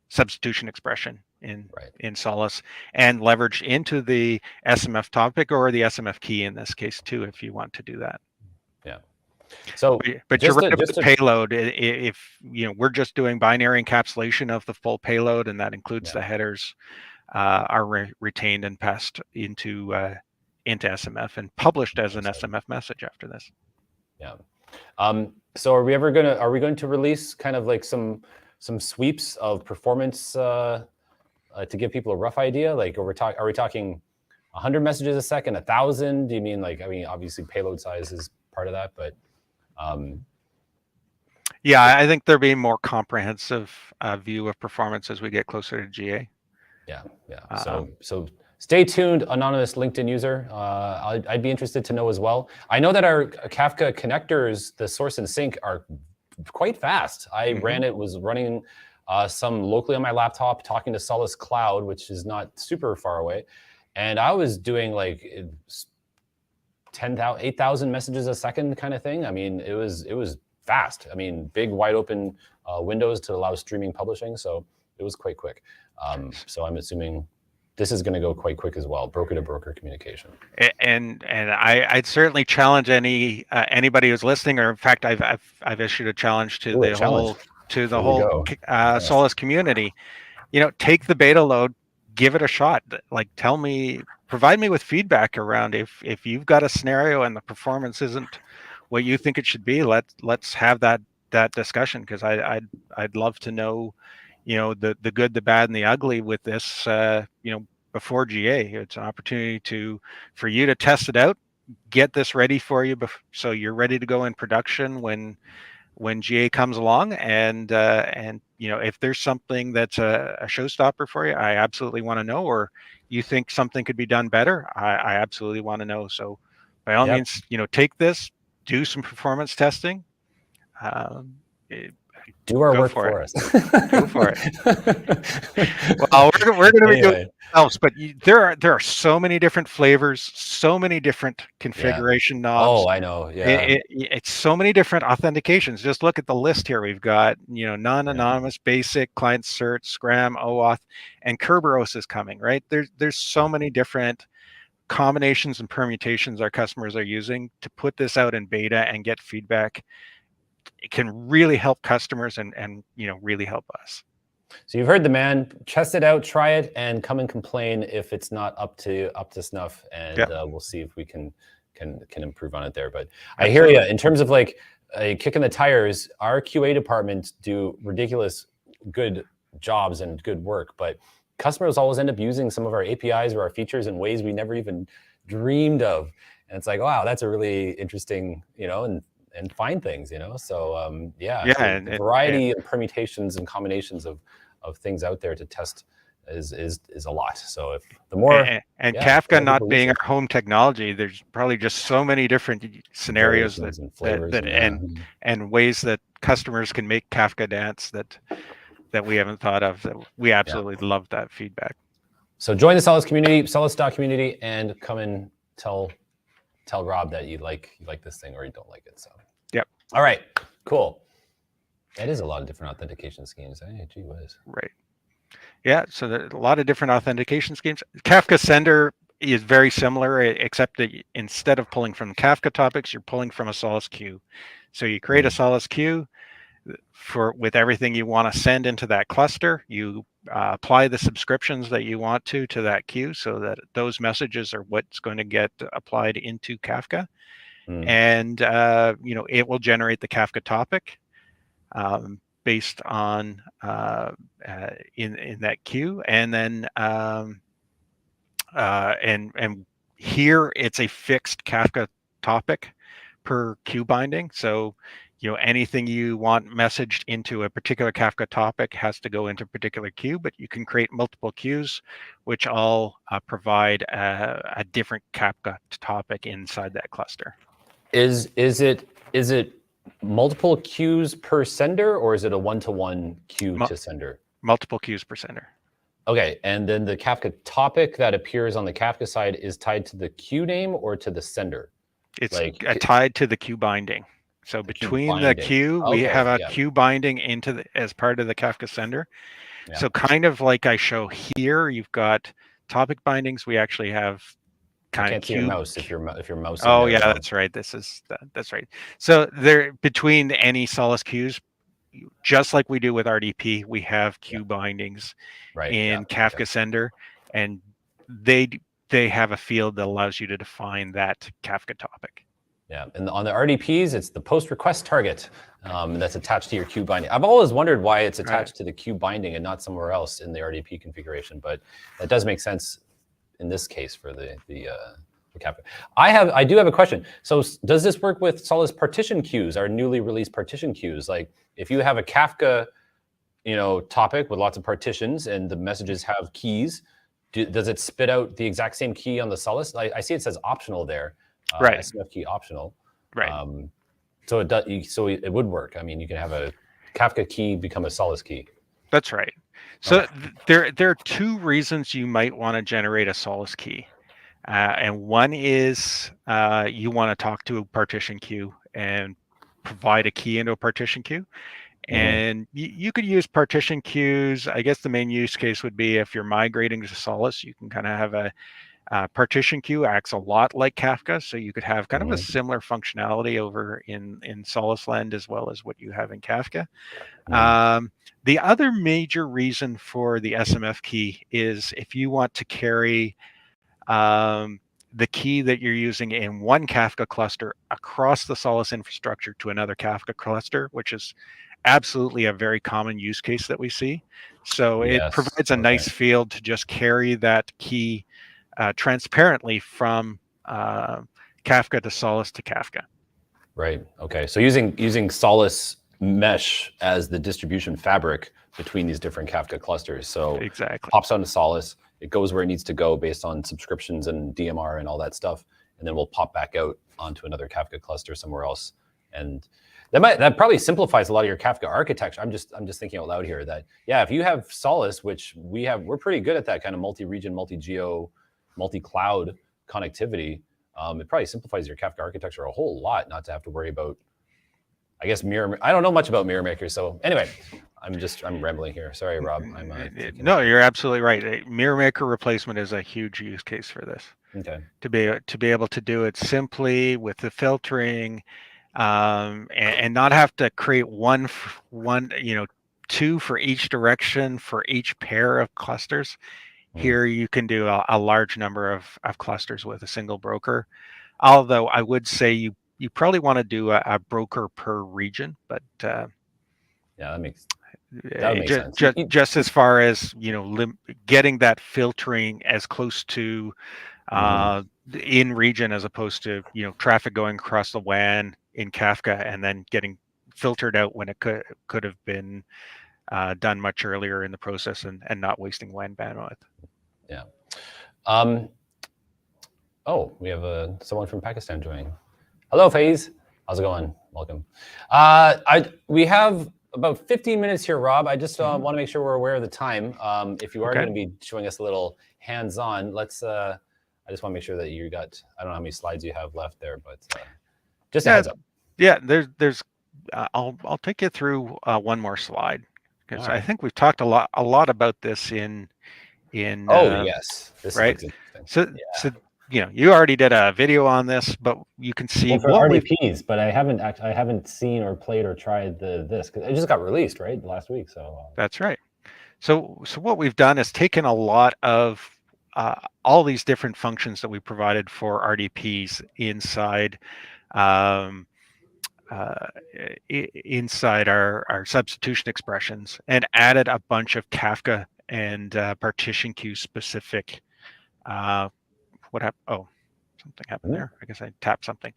[SPEAKER 2] substitution expression in Solace and leveraged into the SMF topic or the SMF key in this case too, if you want to do that.
[SPEAKER 1] Yeah. So,
[SPEAKER 2] but you're right about the payload. If we're just doing binary encapsulation of the full payload, and that includes the headers are retained and passed into SMF and published as an SMF message after this.
[SPEAKER 1] Yeah. So are we going to release kind of like some sweeps of performance to give people a rough idea? Like, are we talking 100 messages a second, 1,000? Do you mean like, obviously payload size is part of that, but
[SPEAKER 2] yeah, I think there'll be a more comprehensive view of performance as we get closer to GA.
[SPEAKER 1] Yeah. So stay tuned, anonymous LinkedIn user. I'd be interested to know as well. I know that our Kafka connectors, the source and sync, are quite fast. I was running some locally on my laptop, talking to Solace Cloud, which is not super far away, and I was doing like 8,000 messages a second kind of thing. I mean, it was fast. I mean, big wide open windows to allow streaming publishing, so it was quite quick. So I'm assuming this is going to go quite quick as well, broker to broker communication. And
[SPEAKER 2] I'd certainly challenge anybody who's listening, or in fact, I've issued a challenge to the whole Solace community. Take the beta load, give it a shot. Like, provide me with feedback around if you've got a scenario and the performance isn't what you think it should be. Let's have that discussion, because I'd love to know, the good, the bad, and the ugly with this. Before GA, it's an opportunity for you to test it out, get this ready for you, so you're ready to go in production when GA comes along. And if there's something that's a showstopper for you, I absolutely want to know, or you think something could be done better, I absolutely want to know. So by all
[SPEAKER 1] Yep.
[SPEAKER 2] means, take this, do some performance testing.
[SPEAKER 1] Do our
[SPEAKER 2] Go
[SPEAKER 1] work
[SPEAKER 2] for
[SPEAKER 1] for
[SPEAKER 2] it.
[SPEAKER 1] us.
[SPEAKER 2] Go for it. Well, we're going to be doing
[SPEAKER 1] Anyway,
[SPEAKER 2] it ourselves, but there are so many different flavors, so many different
[SPEAKER 1] yeah.
[SPEAKER 2] configuration knobs.
[SPEAKER 1] Oh, I know. Yeah.
[SPEAKER 2] It's so many different authentications. Just look at the list here. We've got, non-anonymous, basic, client cert, Scram, OAuth, and Kerberos is coming, right? There's so many different combinations and permutations our customers are using to put this out in beta and get feedback. It can really help customers and really help us.
[SPEAKER 1] So you've heard the man. Test it out, try it, and come and complain if it's not up to snuff, and we'll see if we can improve on it there. But I hear you in terms of like kicking the tires. Our QA department do ridiculous good jobs and good work, but customers always end up using some of our APIs or our features in ways we never even dreamed of, and it's like, wow, that's a really interesting, and find things, So and variety and permutations and combinations of things out there to test is a lot. So if the more
[SPEAKER 2] Kafka not being our home technology, there's probably just so many different scenarios and flavors and ways that customers can make Kafka dance that we haven't thought of. That we absolutely love that feedback.
[SPEAKER 1] So join the Solace community, Solace.community, and come and tell Rob that you like this thing or you don't like it. So all right, cool. That is a lot of different authentication schemes. Gee whiz.
[SPEAKER 2] Right. Yeah, so there's a lot of different authentication schemes. Kafka Sender is very similar, except that instead of pulling from Kafka topics, you're pulling from a Solace queue. So you create a Solace queue with everything you want to send into that cluster. You apply the subscriptions that you want to that queue, so that those messages are what's going to get applied into Kafka. And it will generate the Kafka topic based on in that queue, and then and here it's a fixed Kafka topic per queue binding. So anything you want messaged into a particular Kafka topic has to go into a particular queue, but you can create multiple queues which all provide a different Kafka topic inside that cluster.
[SPEAKER 1] Is it multiple queues per sender, or is it a one-to-one queue to sender?
[SPEAKER 2] Multiple queues per sender.
[SPEAKER 1] Okay, and then the Kafka topic that appears on the Kafka side is tied to the queue name or to the sender?
[SPEAKER 2] It's tied to the queue binding. So between the queue, we have a queue binding into as part of the Kafka sender. Yeah. So kind of like I show here, you've got topic bindings. We actually have
[SPEAKER 1] I can't see your mouse if you're mouse.
[SPEAKER 2] Oh yeah, that's right. That's right. So there, between any Solace queues, just like we do with RDP, we have queue bindings in Kafka Sender, and they have a field that allows you to define that Kafka topic.
[SPEAKER 1] Yeah, and on the RDPs, it's the post request target that's attached to your queue binding. I've always wondered why it's attached to the queue binding and not somewhere else in the RDP configuration, but that does make sense in this case for the Kafka. I do have a question. So does this work with Solace partition queues, our newly released partition queues? Like if you have a Kafka, topic with lots of partitions and the messages have keys, does it spit out the exact same key on the Solace? I see it says optional there. SMF key optional.
[SPEAKER 2] Right.
[SPEAKER 1] So it does. So it would work. I mean, you can have a Kafka key become a Solace key.
[SPEAKER 2] That's right. So there are two reasons you might want to generate a Solace key. And one is you want to talk to a partition queue and provide a key into a partition queue. And you could use partition queues. I guess the main use case would be if you're migrating to Solace, you can kind of have a partition queue acts a lot like Kafka. So you could have kind of a similar functionality over in Solace land as well as what you have in Kafka. The other major reason for the SMF key is if you want to carry the key that you're using in one Kafka cluster across the Solace infrastructure to another Kafka cluster, which is absolutely a very common use case that we see. So it provides a nice field to just carry that key transparently from Kafka to Solace to Kafka.
[SPEAKER 1] Right. Okay. So using Solace Mesh as the distribution fabric between these different Kafka clusters. So
[SPEAKER 2] exactly.
[SPEAKER 1] Pops onto Solace. It goes where it needs to go based on subscriptions and DMR and all that stuff. and then we'll pop back out onto another Kafka cluster somewhere else. And that probably simplifies a lot of your Kafka architecture. I'm just thinking out loud here that, yeah, if you have Solace, which we're pretty good at that kind of multi-region, multi-geo, multi-cloud connectivity, it probably simplifies your Kafka architecture a whole lot not to have to worry about, I guess, mirror. I don't know much about mirror makers. So anyway, I'm rambling here. Sorry, Rob.
[SPEAKER 2] No, you're absolutely right. Mirror maker replacement is a huge use case for this.
[SPEAKER 1] Okay.
[SPEAKER 2] To be able to do it simply with the filtering, and not have to create one, two for each direction for each pair of clusters. Here you can do a large number of clusters with a single broker. Although I would say you probably want to do a broker per region, but
[SPEAKER 1] yeah, that makes sense.
[SPEAKER 2] Just as far as getting that filtering as close to in region as opposed to traffic going across the WAN in Kafka and then getting filtered out when it could have been done much earlier in the process and not wasting WAN bandwidth.
[SPEAKER 1] Yeah. Oh, we have someone from Pakistan joining. Hello, Faiz. How's it going? Welcome. We have about 15 minutes here, Rob. I just want to make sure we're aware of the time. If you are going to be showing us a little hands-on, I just want to make sure that you got, I don't know how many slides you have left there, but just a heads up.
[SPEAKER 2] Yeah, there's I'll take you through one more slide because I think we've talked a lot about this in
[SPEAKER 1] yes, this
[SPEAKER 2] right.
[SPEAKER 1] Is interesting.
[SPEAKER 2] So you already did a video on this, but you can see
[SPEAKER 1] for RDPs, but I haven't seen or played or tried this because it just got released last week. So
[SPEAKER 2] that's right. So what we've done is taken a lot of all these different functions that we provided for RDPs inside inside our substitution expressions and added a bunch of Kafka and partition queue specific. What happened? Oh, something happened there. I guess I tapped something.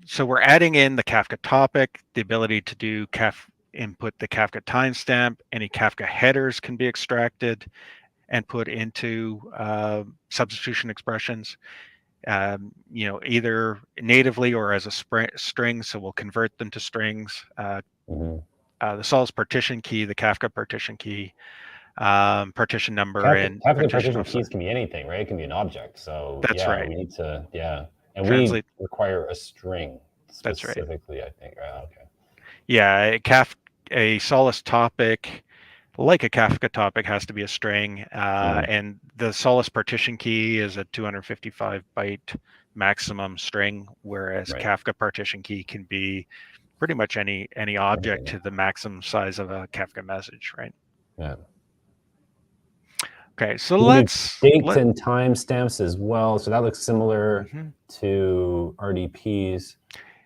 [SPEAKER 2] So we're adding in the Kafka topic, the ability to do input the Kafka timestamp. Any Kafka headers can be extracted and put into substitution expressions, either natively or as a string. So we'll convert them to strings. The Solace partition key, the Kafka partition key, partition number, and
[SPEAKER 1] Kafka partition keys can be anything, right? It can be an object. So
[SPEAKER 2] that's right.
[SPEAKER 1] We need to and we require a string specifically. That's right. I think. Okay.
[SPEAKER 2] Yeah, a Solace topic, like a Kafka topic, has to be a string, and the Solace partition key is a 255 byte maximum string, whereas Kafka partition key can be pretty much any object to the maximum size of a Kafka message, right?
[SPEAKER 1] Yeah.
[SPEAKER 2] Okay, so let's
[SPEAKER 1] dates and timestamps as well. So that looks similar to RDPs.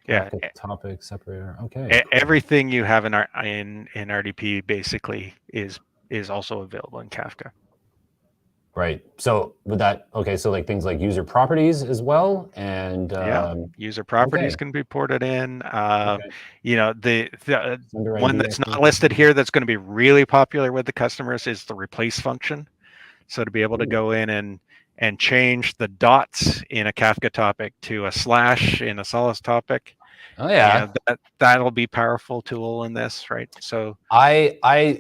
[SPEAKER 2] Yeah,
[SPEAKER 1] topic separator. Okay.
[SPEAKER 2] Everything you have in RDP basically is also available in Kafka.
[SPEAKER 1] Right. So with that, so like things like user properties as well, and
[SPEAKER 2] user properties can be ported in. The one that's not listed here that's going to be really popular with the customers is the replace function. So to be able to go in and change the dots in a Kafka topic to a slash in a Solace topic.
[SPEAKER 1] Oh yeah,
[SPEAKER 2] that'll be powerful tool in this, right? So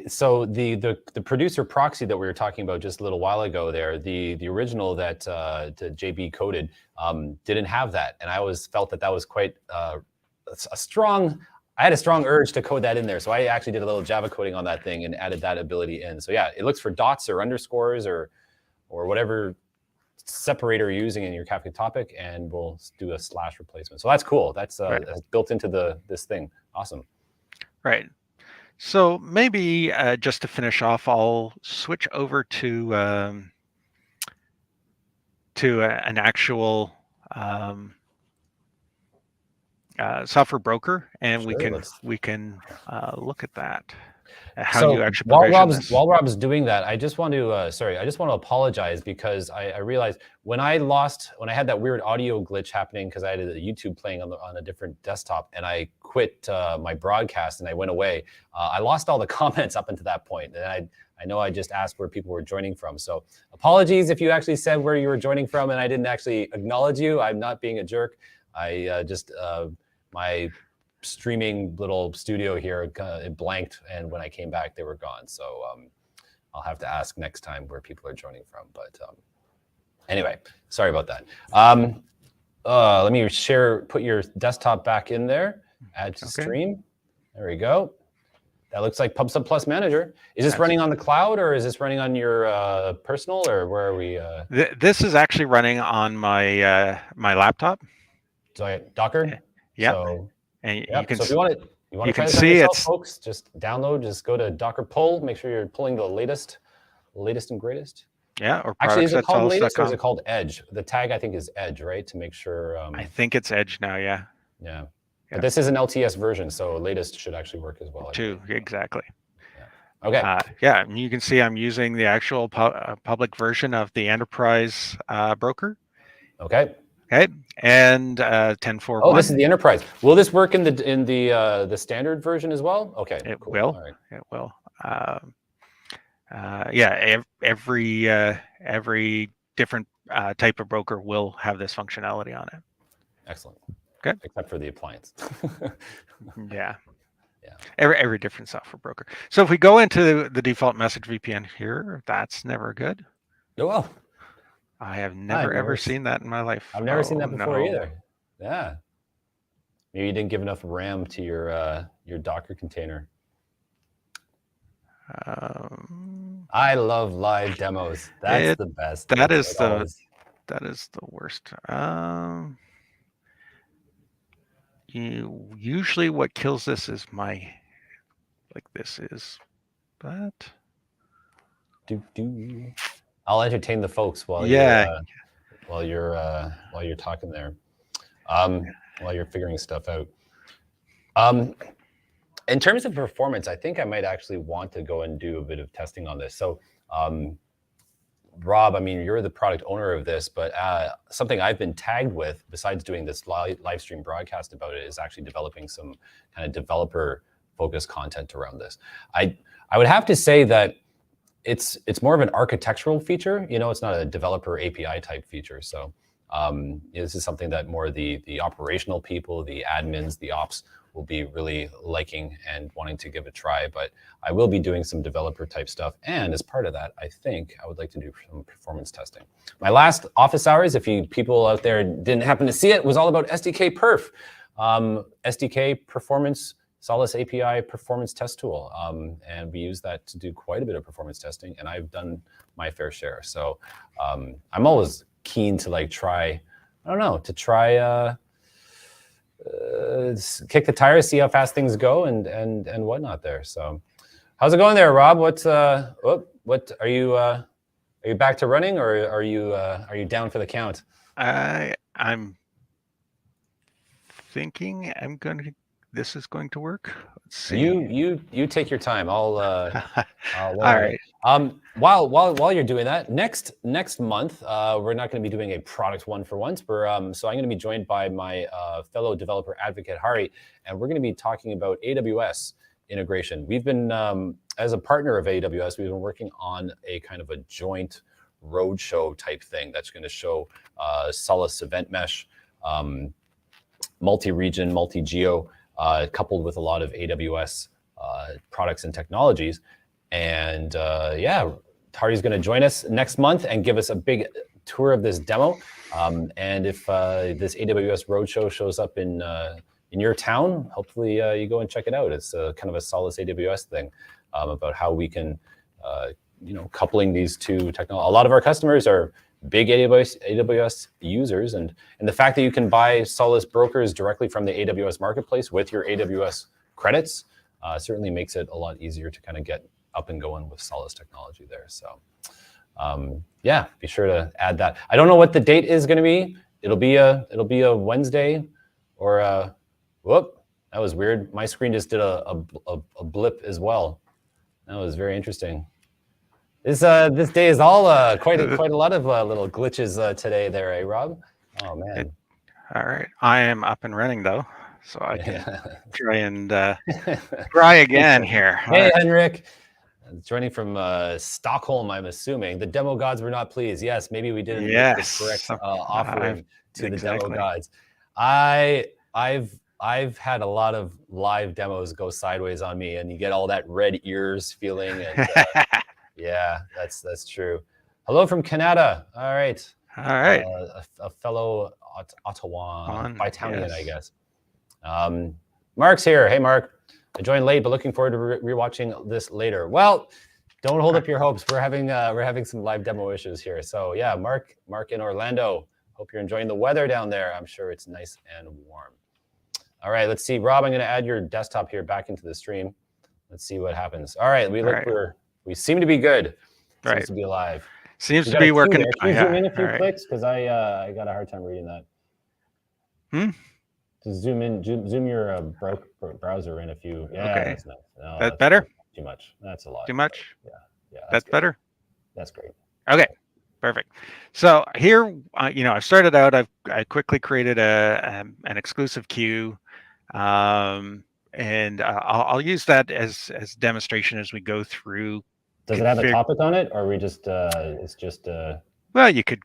[SPEAKER 1] so the producer proxy that we were talking about just a little while ago there, the original that JB coded didn't have that, and I always felt that was quite a strong. I had a strong urge to code that in there, so I actually did a little Java coding on that thing and added that ability in. So yeah, it looks for dots or underscores or whatever separator you're using in your Kafka topic, and we'll do a slash replacement. So that's cool. That's built into this thing. Awesome.
[SPEAKER 2] Right. So maybe just to finish off, I'll switch over to an actual software broker, and we can look at that. How you actually
[SPEAKER 1] while Rob's doing that, I just want to I just want to apologize because I realized when I had that weird audio glitch happening because I had a YouTube playing on a different desktop, and I quit my broadcast and I went away. I lost all the comments up until that point, and I know I just asked where people were joining from. So apologies if you actually said where you were joining from and I didn't actually acknowledge you. I'm not being a jerk. I my streaming little studio here, it blanked, and when I came back, they were gone. So I'll have to ask next time where people are joining from. But anyway, sorry about that. Let me put your desktop back in there, add to stream. There we go. That looks like PubSub Plus Manager. Is this running on the cloud, or is this running on your personal, or where are we?
[SPEAKER 2] This is actually running on my my laptop.
[SPEAKER 1] So Docker?
[SPEAKER 2] Yeah.
[SPEAKER 1] So,
[SPEAKER 2] and you can,
[SPEAKER 1] so if you want to try this out yourself, folks, just download, just go to Docker pull, make sure you're pulling the latest and greatest.
[SPEAKER 2] Yeah, or
[SPEAKER 1] actually, is it called latest or is it called Edge? The tag, I think, is Edge, right? To make sure.
[SPEAKER 2] I think it's Edge now, yeah.
[SPEAKER 1] Yeah. But this is an LTS version, so latest should actually work as well.
[SPEAKER 2] Too, exactly.
[SPEAKER 1] Yeah. Okay.
[SPEAKER 2] Yeah, you can see I'm using the actual public version of the enterprise broker.
[SPEAKER 1] Okay.
[SPEAKER 2] Okay, and 10.4.1.
[SPEAKER 1] Oh, this is the enterprise. Will this work in the standard version as well? Okay.
[SPEAKER 2] It
[SPEAKER 1] cool.
[SPEAKER 2] will.
[SPEAKER 1] Right.
[SPEAKER 2] It will. Yeah, every different type of broker will have this functionality on it.
[SPEAKER 1] Excellent.
[SPEAKER 2] Okay.
[SPEAKER 1] Except for the appliance.
[SPEAKER 2] Yeah.
[SPEAKER 1] Yeah.
[SPEAKER 2] Every different software broker. So if we go into the default message VPN here, that's never good.
[SPEAKER 1] Oh, well.
[SPEAKER 2] I have never ever seen that in my life.
[SPEAKER 1] I've never seen that before either. Yeah. Maybe you didn't give enough RAM to your Docker container. I love live demos. That's the best.
[SPEAKER 2] That is the worst. Usually what kills this is but
[SPEAKER 1] I'll entertain the folks while you're talking there, while you're figuring stuff out. In terms of performance, I think I might actually want to go and do a bit of testing on this. So, Rob, I mean, you're the product owner of this, but something I've been tagged with, besides doing this live stream broadcast about it, is actually developing some kind of developer-focused content around this. I would have to say that it's more of an architectural feature. You know, it's not a developer API type feature. So this is something that more the operational people, the admins, the ops will be really liking and wanting to give a try. But I will be doing some developer type stuff. And as part of that, I think I would like to do some performance testing. My last office hours, if you people out there didn't happen to see it, was all about SDK Perf. SDK performance, Solace API performance test tool. And we use that to do quite a bit of performance testing, and I've done my fair share. So I'm always keen to try, kick the tires, see how fast things go and whatnot there. So how's it going there, Rob? What are you back to running, or are you down for the count?
[SPEAKER 2] I'm thinking this is going to work. Let's see.
[SPEAKER 1] You take your time. I'll
[SPEAKER 2] all right.
[SPEAKER 1] While you're doing that, next month we're not going to be doing a product one for once. So I'm going to be joined by my fellow developer advocate Hari, and we're going to be talking about AWS integration. We've been as a partner of AWS, we've been working on a kind of a joint roadshow type thing that's going to show Solace Event Mesh, multi-region, multi-geo, coupled with a lot of AWS products and technologies. And Hari's going to join us next month and give us a big tour of this demo. And if this AWS Roadshow shows up in your town, hopefully you go and check it out. It's kind of a Solace AWS thing about how we can, coupling these two technologies. A lot of our customers are big AWS users, and the fact that you can buy Solace brokers directly from the AWS marketplace with your AWS credits certainly makes it a lot easier to kind of get up and going with Solace technology there. So be sure to add that. I don't know what the date is going to be. It'll be a Wednesday, or whoop, that was weird. My screen just did a blip as well. That was very interesting. This day is all quite a lot of little glitches today there, eh, Rob? Oh man.
[SPEAKER 2] All right, I am up and running though, so I can try and try again here.
[SPEAKER 1] Hey, Henrik. Joining from Stockholm, I'm assuming. The demo gods were not pleased. Yes, maybe we didn't make the correct offering to the demo gods. I've had a lot of live demos go sideways on me, and you get all that red ears feeling, and yeah, that's true. Hello from Canada. All right.
[SPEAKER 2] All right.
[SPEAKER 1] A fellow Ottawa Bytownian, I guess. Mark's here. Hey, Mark. I joined late, but looking forward to rewatching this later. Well, don't hold up your hopes. We're having some live demo issues here. So yeah, Mark in Orlando. Hope you're enjoying the weather down there. I'm sure it's nice and warm. All right, let's see. Rob, I'm going to add your desktop here back into the stream. Let's see what happens. All right, we seem to be good. Seems to be live.
[SPEAKER 2] Seems to be working.
[SPEAKER 1] Can you zoom in a few clicks? Because I got a hard time reading that. Just zoom your browser in a few. Yeah,
[SPEAKER 2] okay.
[SPEAKER 1] That's nice. No,
[SPEAKER 2] that's better?
[SPEAKER 1] Too much. That's a lot.
[SPEAKER 2] Too much?
[SPEAKER 1] Yeah.
[SPEAKER 2] That's better?
[SPEAKER 1] That's great.
[SPEAKER 2] Okay, perfect. So here, I started out, I quickly created an exclusive queue, and I'll use that as demonstration as we go through.
[SPEAKER 1] Does it have a topic on it, or are we just it's just
[SPEAKER 2] well, you could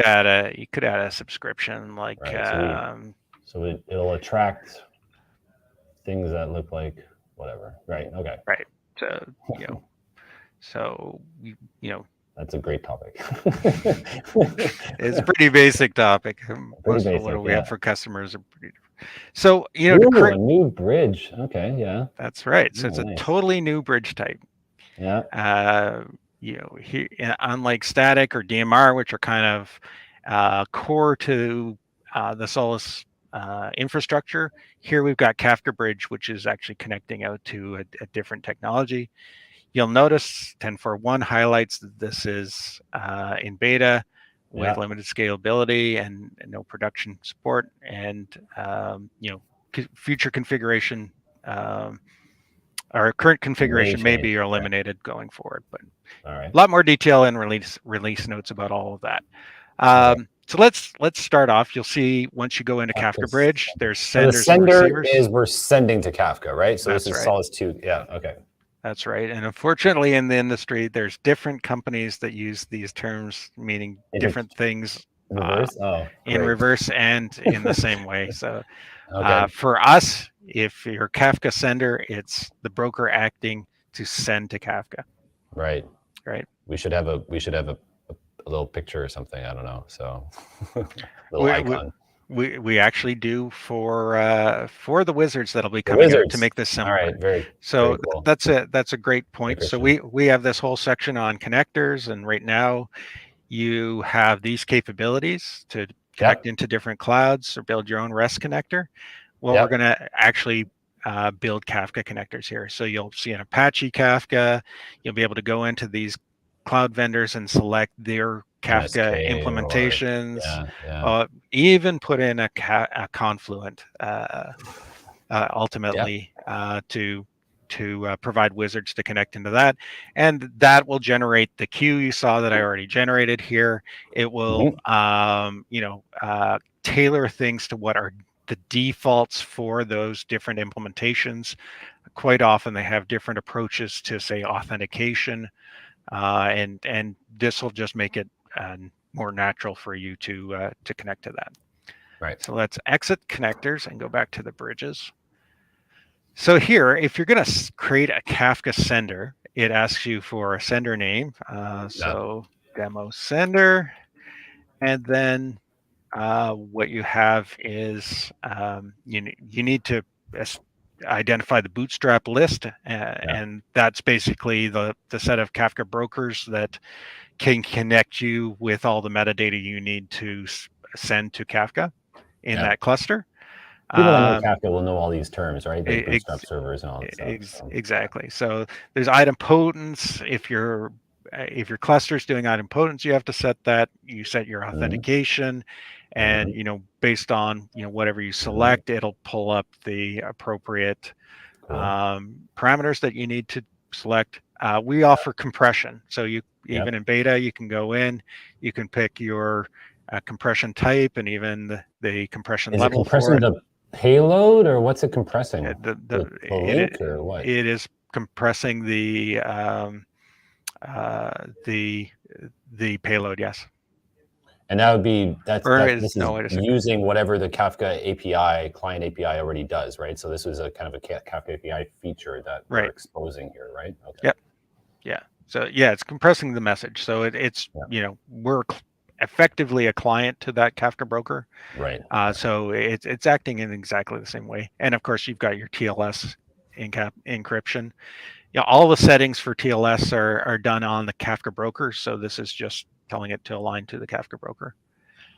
[SPEAKER 2] add a subscription, like
[SPEAKER 1] so it'll attract things that look like whatever. Right. Okay.
[SPEAKER 2] Right. So
[SPEAKER 1] that's a great topic.
[SPEAKER 2] It's a pretty basic topic. Most of what we have for customers are pretty different. So
[SPEAKER 1] a new bridge. Okay. Yeah.
[SPEAKER 2] That's right. So it's a totally new bridge type.
[SPEAKER 1] Yeah.
[SPEAKER 2] Here, unlike static or DMR, which are kind of core to the Solace infrastructure, here we've got Kafka Bridge, which is actually connecting out to a different technology. You'll notice 10.4.1 highlights that this is in beta with limited scalability and no production support, and future configuration or current configuration may be eliminated going forward, but a lot more detail in release notes about all of that. So let's start off. You'll see once you go into Kafka Bridge, there's senders and receivers.
[SPEAKER 1] Is we're sending to Kafka, right? So this is Solace 2. Yeah. Okay.
[SPEAKER 2] That's right. And unfortunately, in the industry, there's different companies that use these terms, meaning different things in reverse and in the same way. So for us, if you're Kafka sender, it's the broker acting to send to Kafka.
[SPEAKER 1] Right. We should have a little picture or something. I don't know. So little icon.
[SPEAKER 2] We actually do for the wizards that'll be coming out to make this simple.
[SPEAKER 1] All right, very cool.
[SPEAKER 2] That's a great point. So we have this whole section on connectors, and right now you have these capabilities to connect into different clouds or build your own REST connector. Well, we're going to actually build Kafka connectors here. So you'll see an Apache Kafka. You'll be able to go into these cloud vendors and select their Kafka implementations, even put in a Confluent ultimately to provide wizards to connect into that, and that will generate the queue you saw that I already generated here. It will tailor things to what are the defaults for those different implementations. Quite often they have different approaches to, say, authentication, and this will just make it more natural for you to connect to that.
[SPEAKER 1] Right.
[SPEAKER 2] So let's exit connectors and go back to the bridges. So here, if you're going to create a Kafka sender, it asks you for a sender name. So demo sender, and then what you have is you need to identify the bootstrap list, and that's basically the set of Kafka brokers that can connect you with all the metadata you need to send to Kafka in that cluster.
[SPEAKER 1] People that know Kafka will know all these terms, right? The bootstrap servers and all that stuff.
[SPEAKER 2] Exactly. So there's idempotence. If your cluster is doing idempotence, you have to set that. You set your authentication, and based on whatever you select, it'll pull up the appropriate parameters that you need to select. We offer compression, so even in beta, you can go in, you can pick your compression type and even the compression level.
[SPEAKER 1] Is it compressing the payload, or what's it compressing?
[SPEAKER 2] The link, or what? It is compressing the payload. Yes.
[SPEAKER 1] And that would be this is
[SPEAKER 2] no, it isn't.
[SPEAKER 1] using whatever the Kafka API client API already does, right? So this was a kind of a Kafka API feature that we're exposing here, right? Okay.
[SPEAKER 2] Yep. Yeah. So yeah, it's compressing the message. So it's we're effectively a client to that Kafka broker.
[SPEAKER 1] Right.
[SPEAKER 2] So it's acting in exactly the same way. And of course, you've got your TLS encryption. Yeah, all the settings for TLS are done on the Kafka broker. So this is just telling it to align to the Kafka broker.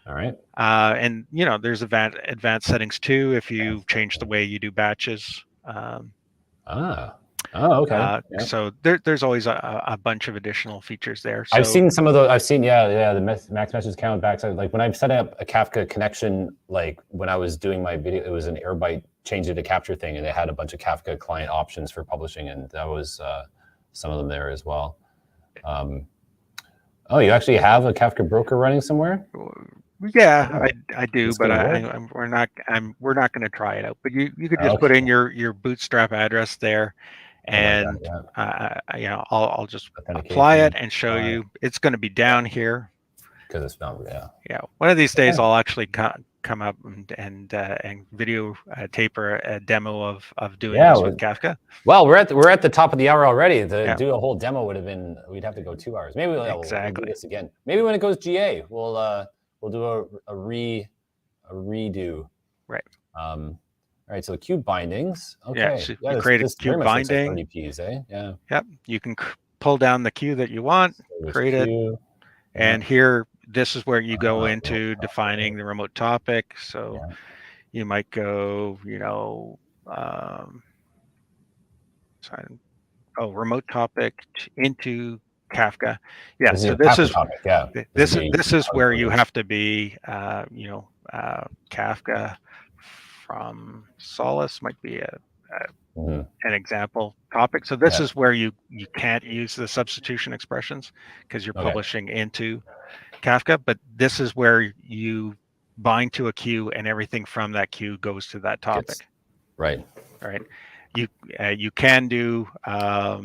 [SPEAKER 1] All right.
[SPEAKER 2] And there's advanced settings too if you change the way you do batches.
[SPEAKER 1] Okay.
[SPEAKER 2] So there's always a bunch of additional features there. So,
[SPEAKER 1] I've seen some of those. I've seen the max message count backside. Like when I've set up a Kafka connection, like when I was doing my video, it was an Airbyte change it to capture thing, and it had a bunch of Kafka client options for publishing, and that was some of them there as well. Oh, you actually have a Kafka broker running somewhere?
[SPEAKER 2] Yeah, I do, but we're not going to try it out. But you could just put in your bootstrap address there, and I'll just apply it and show you. It's going to be down here
[SPEAKER 1] because it's not.
[SPEAKER 2] Yeah. One of these days, I'll actually come up and video tape or a demo of doing this with Kafka.
[SPEAKER 1] Well, we're at the top of the hour already. To do a whole demo we'd have to go 2 hours. Maybe we'll do this again. Maybe when it goes GA, we'll do a redo.
[SPEAKER 2] Right.
[SPEAKER 1] All right. So cube bindings. Okay.
[SPEAKER 2] Yeah. So you create a queue binding.
[SPEAKER 1] Like RDPs, eh? Yeah.
[SPEAKER 2] Yep. You can pull down the queue that you want, create it, and here. This is where you go into defining the remote topic. So you might go, remote topic into Kafka. Yeah. So this is
[SPEAKER 1] topic.
[SPEAKER 2] This is where you have to be. Kafka from Solace might be an example topic. So this is where you can't use the substitution expressions because you're publishing into Kafka, but this is where you bind to a queue and everything from that queue goes to that topic.
[SPEAKER 1] Right.
[SPEAKER 2] All right. You can do, for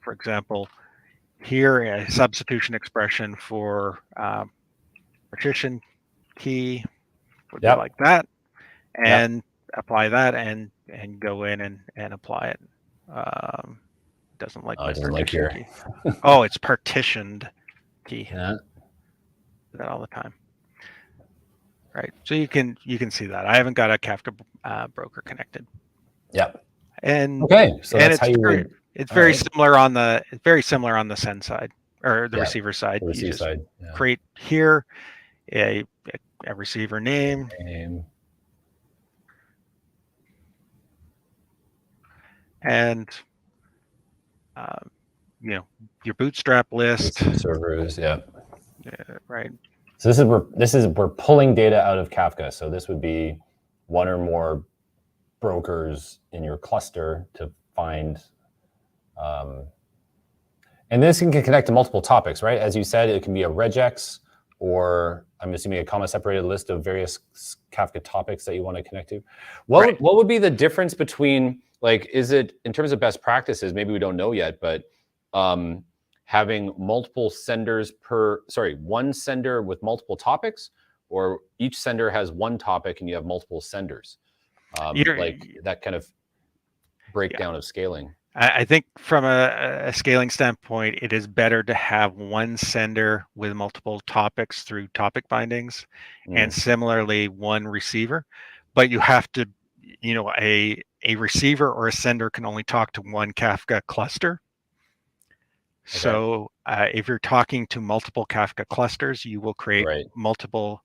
[SPEAKER 2] example, here a substitution expression for partition key would be like that, and apply that and go in and apply it. Doesn't like my partition key. Oh, it's partitioned key.
[SPEAKER 1] Yeah.
[SPEAKER 2] Do that all the time. Right. So you can see that. I haven't got a Kafka broker connected.
[SPEAKER 1] Yeah.
[SPEAKER 2] And
[SPEAKER 1] so that's how you
[SPEAKER 2] it's very similar on the send side or the receiver side.
[SPEAKER 1] The receiver side.
[SPEAKER 2] Create here a receiver name. And your bootstrap list.
[SPEAKER 1] Servers,
[SPEAKER 2] right.
[SPEAKER 1] So this is we're pulling data out of Kafka. So this would be one or more brokers in your cluster to find, and this can connect to multiple topics, right? As you said, it can be a regex, or I'm assuming a comma separated list of various Kafka topics that you want to connect to. What would be the difference between, like, is it in terms of best practices? Maybe we don't know yet, but having multiple senders one sender with multiple topics, or each sender has one topic and you have multiple senders, like that kind of breakdown of scaling.
[SPEAKER 2] I think from a scaling standpoint, it is better to have one sender with multiple topics through topic bindings, and similarly one receiver. But you have to, a receiver or a sender can only talk to one Kafka cluster. Okay. So if you're talking to multiple Kafka clusters, you will create multiple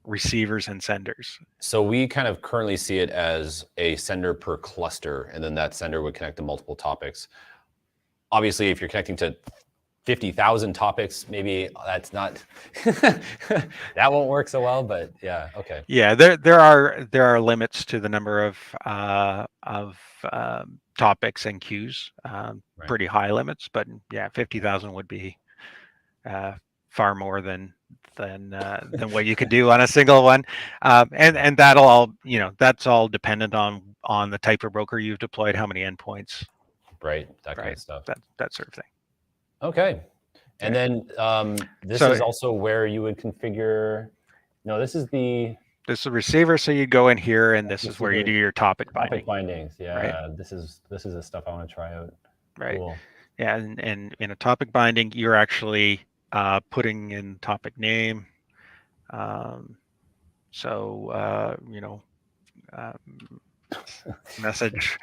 [SPEAKER 2] receivers and senders.
[SPEAKER 1] So we kind of currently see it as a sender per cluster, and then that sender would connect to multiple topics. Obviously, if you're connecting to 50,000 topics, maybe that's not that won't work so well. But yeah, okay.
[SPEAKER 2] Yeah, there are limits to the number of topics and queues, pretty high limits. But yeah, 50,000 would be far more than what you could do on a single one, and that'll all that's all dependent on on the type of broker you've deployed, how many endpoints,
[SPEAKER 1] Right, that kind of stuff.
[SPEAKER 2] That sort of thing.
[SPEAKER 1] Okay. And then this
[SPEAKER 2] So
[SPEAKER 1] is also where you would configure, no, this is the
[SPEAKER 2] receiver. So you go in here, and this is where you do your topic binding.
[SPEAKER 1] Topic bindings, yeah. Right. This is the stuff I want to try out.
[SPEAKER 2] Right.
[SPEAKER 1] Cool.
[SPEAKER 2] Yeah, and in a topic binding, you're actually putting in topic name. Message.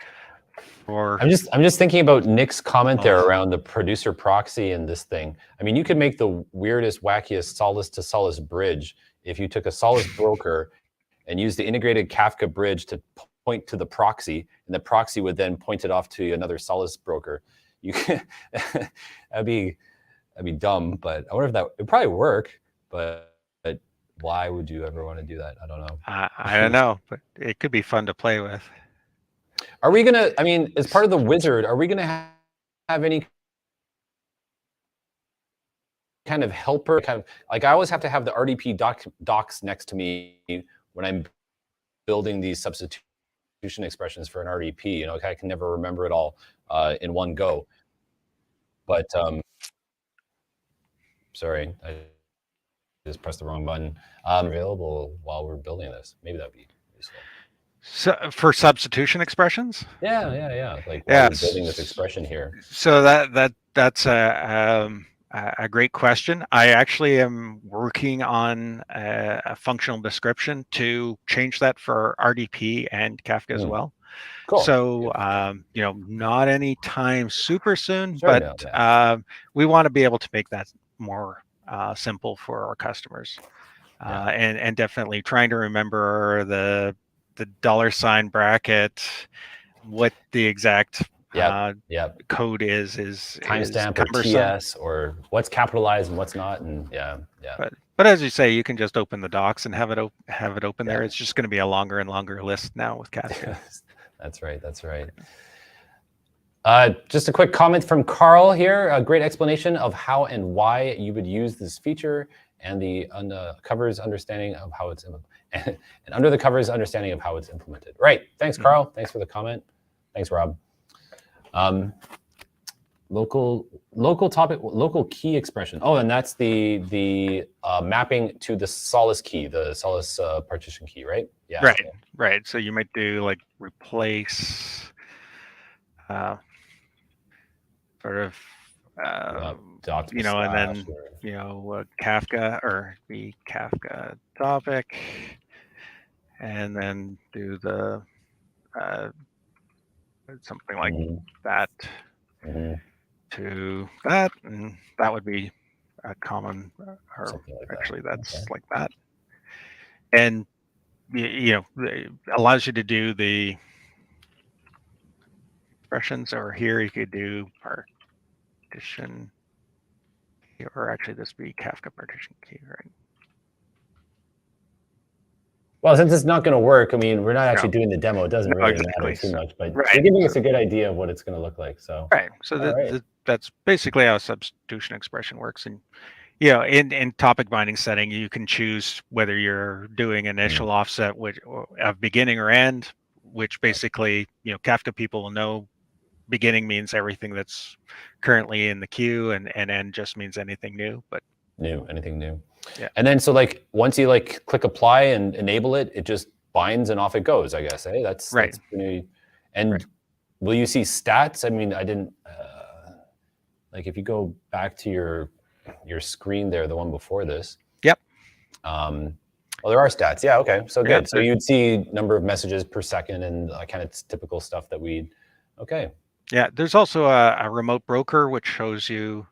[SPEAKER 2] Or
[SPEAKER 1] I'm just thinking about Nick's comment there around the producer proxy and this thing. I mean, you could make the weirdest, wackiest Solace to Solace bridge if you took a Solace broker and used the integrated Kafka bridge to point to the proxy, and the proxy would then point it off to another Solace broker. You can, that'd be dumb, but I wonder if that it'd probably work. But why would you ever want to do that? I don't know.
[SPEAKER 2] I don't know, but it could be fun to play with.
[SPEAKER 1] Are we gonna? I mean, as part of the wizard, are we gonna have any kind of helper? Kind of like I always have to have the RDP docs next to me when I'm building these substitution expressions for an RDP. You know, I can never remember it all in one go. But sorry, I just pressed the wrong button. Available while we're building this. Maybe that'd be useful.
[SPEAKER 2] So for substitution expressions?
[SPEAKER 1] Yeah. Like while we're building this expression here.
[SPEAKER 2] So that's a great question. I actually am working on a functional description to change that for RDP and Kafka as well. Cool. So not any time super soon, but we want to be able to make that more simple for our customers, and definitely trying to remember the $ bracket, what the exact code is
[SPEAKER 1] timestamp or TS, or what's capitalized and what's not, and
[SPEAKER 2] But as you say, you can just open the docs and have it open there. It's just going to be a longer and longer list now with Kafka.
[SPEAKER 1] That's right. Just a quick comment from Carl here. A great explanation of how and why you would use this feature, and the covers understanding of how it's and under the covers understanding of how it's implemented. Right. Thanks, Carl. Thanks for the comment. Thanks, Rob. Local topic, local key expression. Oh, and that's the mapping to the Solace key, the Solace partition key, right? Yeah.
[SPEAKER 2] Right. So you might do like replace, sort of, and then Kafka or the Kafka topic, and then do the something like that to that, and that would be a common, or actually that's like that, and it allows you to do the expressions. Or here you could do partition, or actually this would be Kafka partition key, right?
[SPEAKER 1] Well, since it's not going to work, I mean, we're not actually doing the demo. It doesn't really matter too much, but you're giving us a good idea of what it's going to look like. So
[SPEAKER 2] that's basically how a substitution expression works. And in topic binding setting, you can choose whether you're doing initial offset of beginning or end, which basically Kafka people will know beginning means everything that's currently in the queue, and end just means anything new. But
[SPEAKER 1] anything new.
[SPEAKER 2] Yeah.
[SPEAKER 1] And then so like once you like click apply and enable it, it just binds and off it goes, I guess. That's right. That's pretty, and will you see stats? I mean, I didn't like if you go back to your screen there, the one before this.
[SPEAKER 2] Yep.
[SPEAKER 1] Well, there are stats. Yeah. Okay. So good. Yeah, so you'd see number of messages per second and kind of typical stuff that we'd. Okay.
[SPEAKER 2] Yeah. There's also a remote broker which shows you.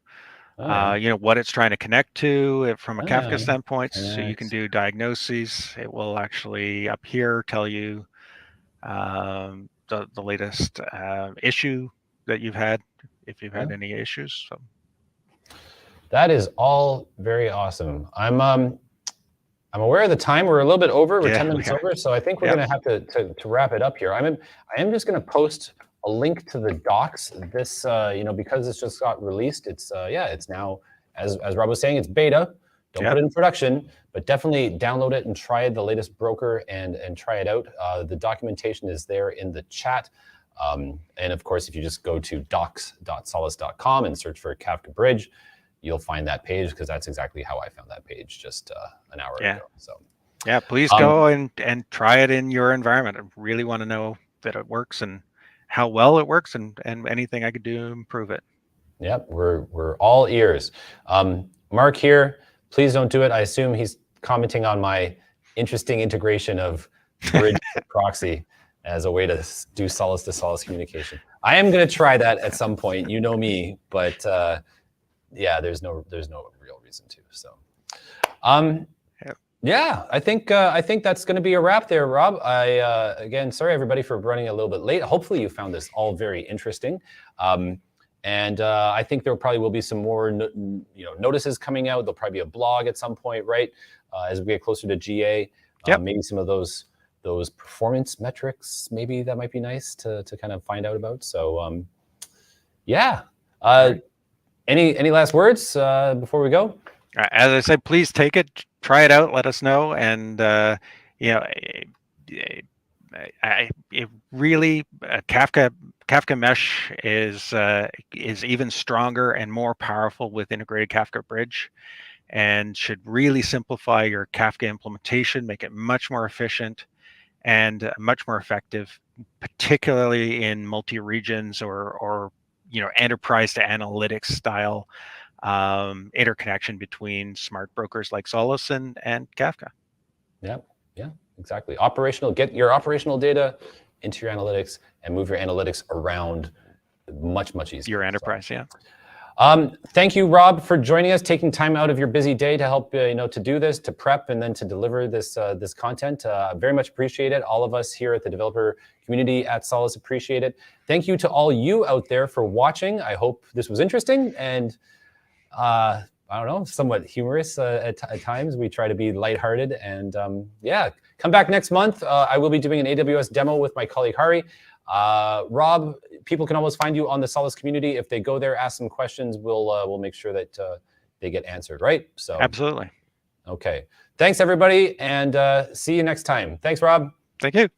[SPEAKER 2] What it's trying to connect to from a Kafka standpoint. So you can do diagnoses. It will actually up here tell you the latest issue that you've had, if you've had any issues. So
[SPEAKER 1] that is all very awesome. I'm aware of the time. We're a little bit over. We're 10 minutes over. So I think we're going to have to wrap it up here. I am just going to post a link to the docs. This, because this just got released, it's now, as Rob was saying, it's beta Don't put it in production, but definitely download it and try the latest broker and try it out. The documentation is there in the chat. And of course, if you just go to docs.solace.com and search for Kafka Bridge, you'll find that page, because that's exactly how I found that page just an hour ago. So
[SPEAKER 2] yeah, please go and try it in your environment. I really want to know that it works and how well it works, and anything I could do to improve it.
[SPEAKER 1] Yep, we're all ears. Mark here, please don't do it. I assume he's commenting on my interesting integration of bridge proxy as a way to do Solace to Solace communication. I am going to try that at some point. You know me, but yeah, there's no real reason to. So, yeah, I think that's going to be a wrap there, Rob. Again, sorry everybody for running a little bit late. Hopefully you found this all very interesting. And I think there probably will be some more notices coming out. There'll probably be a blog at some point, right? As we get closer to GA, maybe some of those performance metrics, maybe that might be nice to kind of find out about. So yeah. Any last words before we go?
[SPEAKER 2] As I said, please take it, try it out, let us know, and it really Kafka Mesh is even stronger and more powerful with Integrated Kafka Bridge, and should really simplify your Kafka implementation, make it much more efficient and much more effective, particularly in multi-regions or enterprise to analytics style interconnection between smart brokers like Solace and Kafka.
[SPEAKER 1] Yeah, exactly. Operational, get your operational data into your analytics and move your analytics around much easier.
[SPEAKER 2] Your enterprise, yeah.
[SPEAKER 1] Thank you, Rob, for joining us, taking time out of your busy day to help to do this, to prep, and then to deliver this this content. Very much appreciate it. All of us here at the developer community at Solace appreciate it. Thank you to all you out there for watching. I hope this was interesting and I don't know, somewhat humorous at times. We try to be lighthearted, and yeah, come back next month. I will be doing an AWS demo with my colleague Hari. Rob, people can always find you on the Solace community. If they go there, ask some questions, we'll make sure that they get answered, right? So
[SPEAKER 2] absolutely.
[SPEAKER 1] Okay. Thanks, everybody, and see you next time. Thank you, Rob.
[SPEAKER 2] Thank you.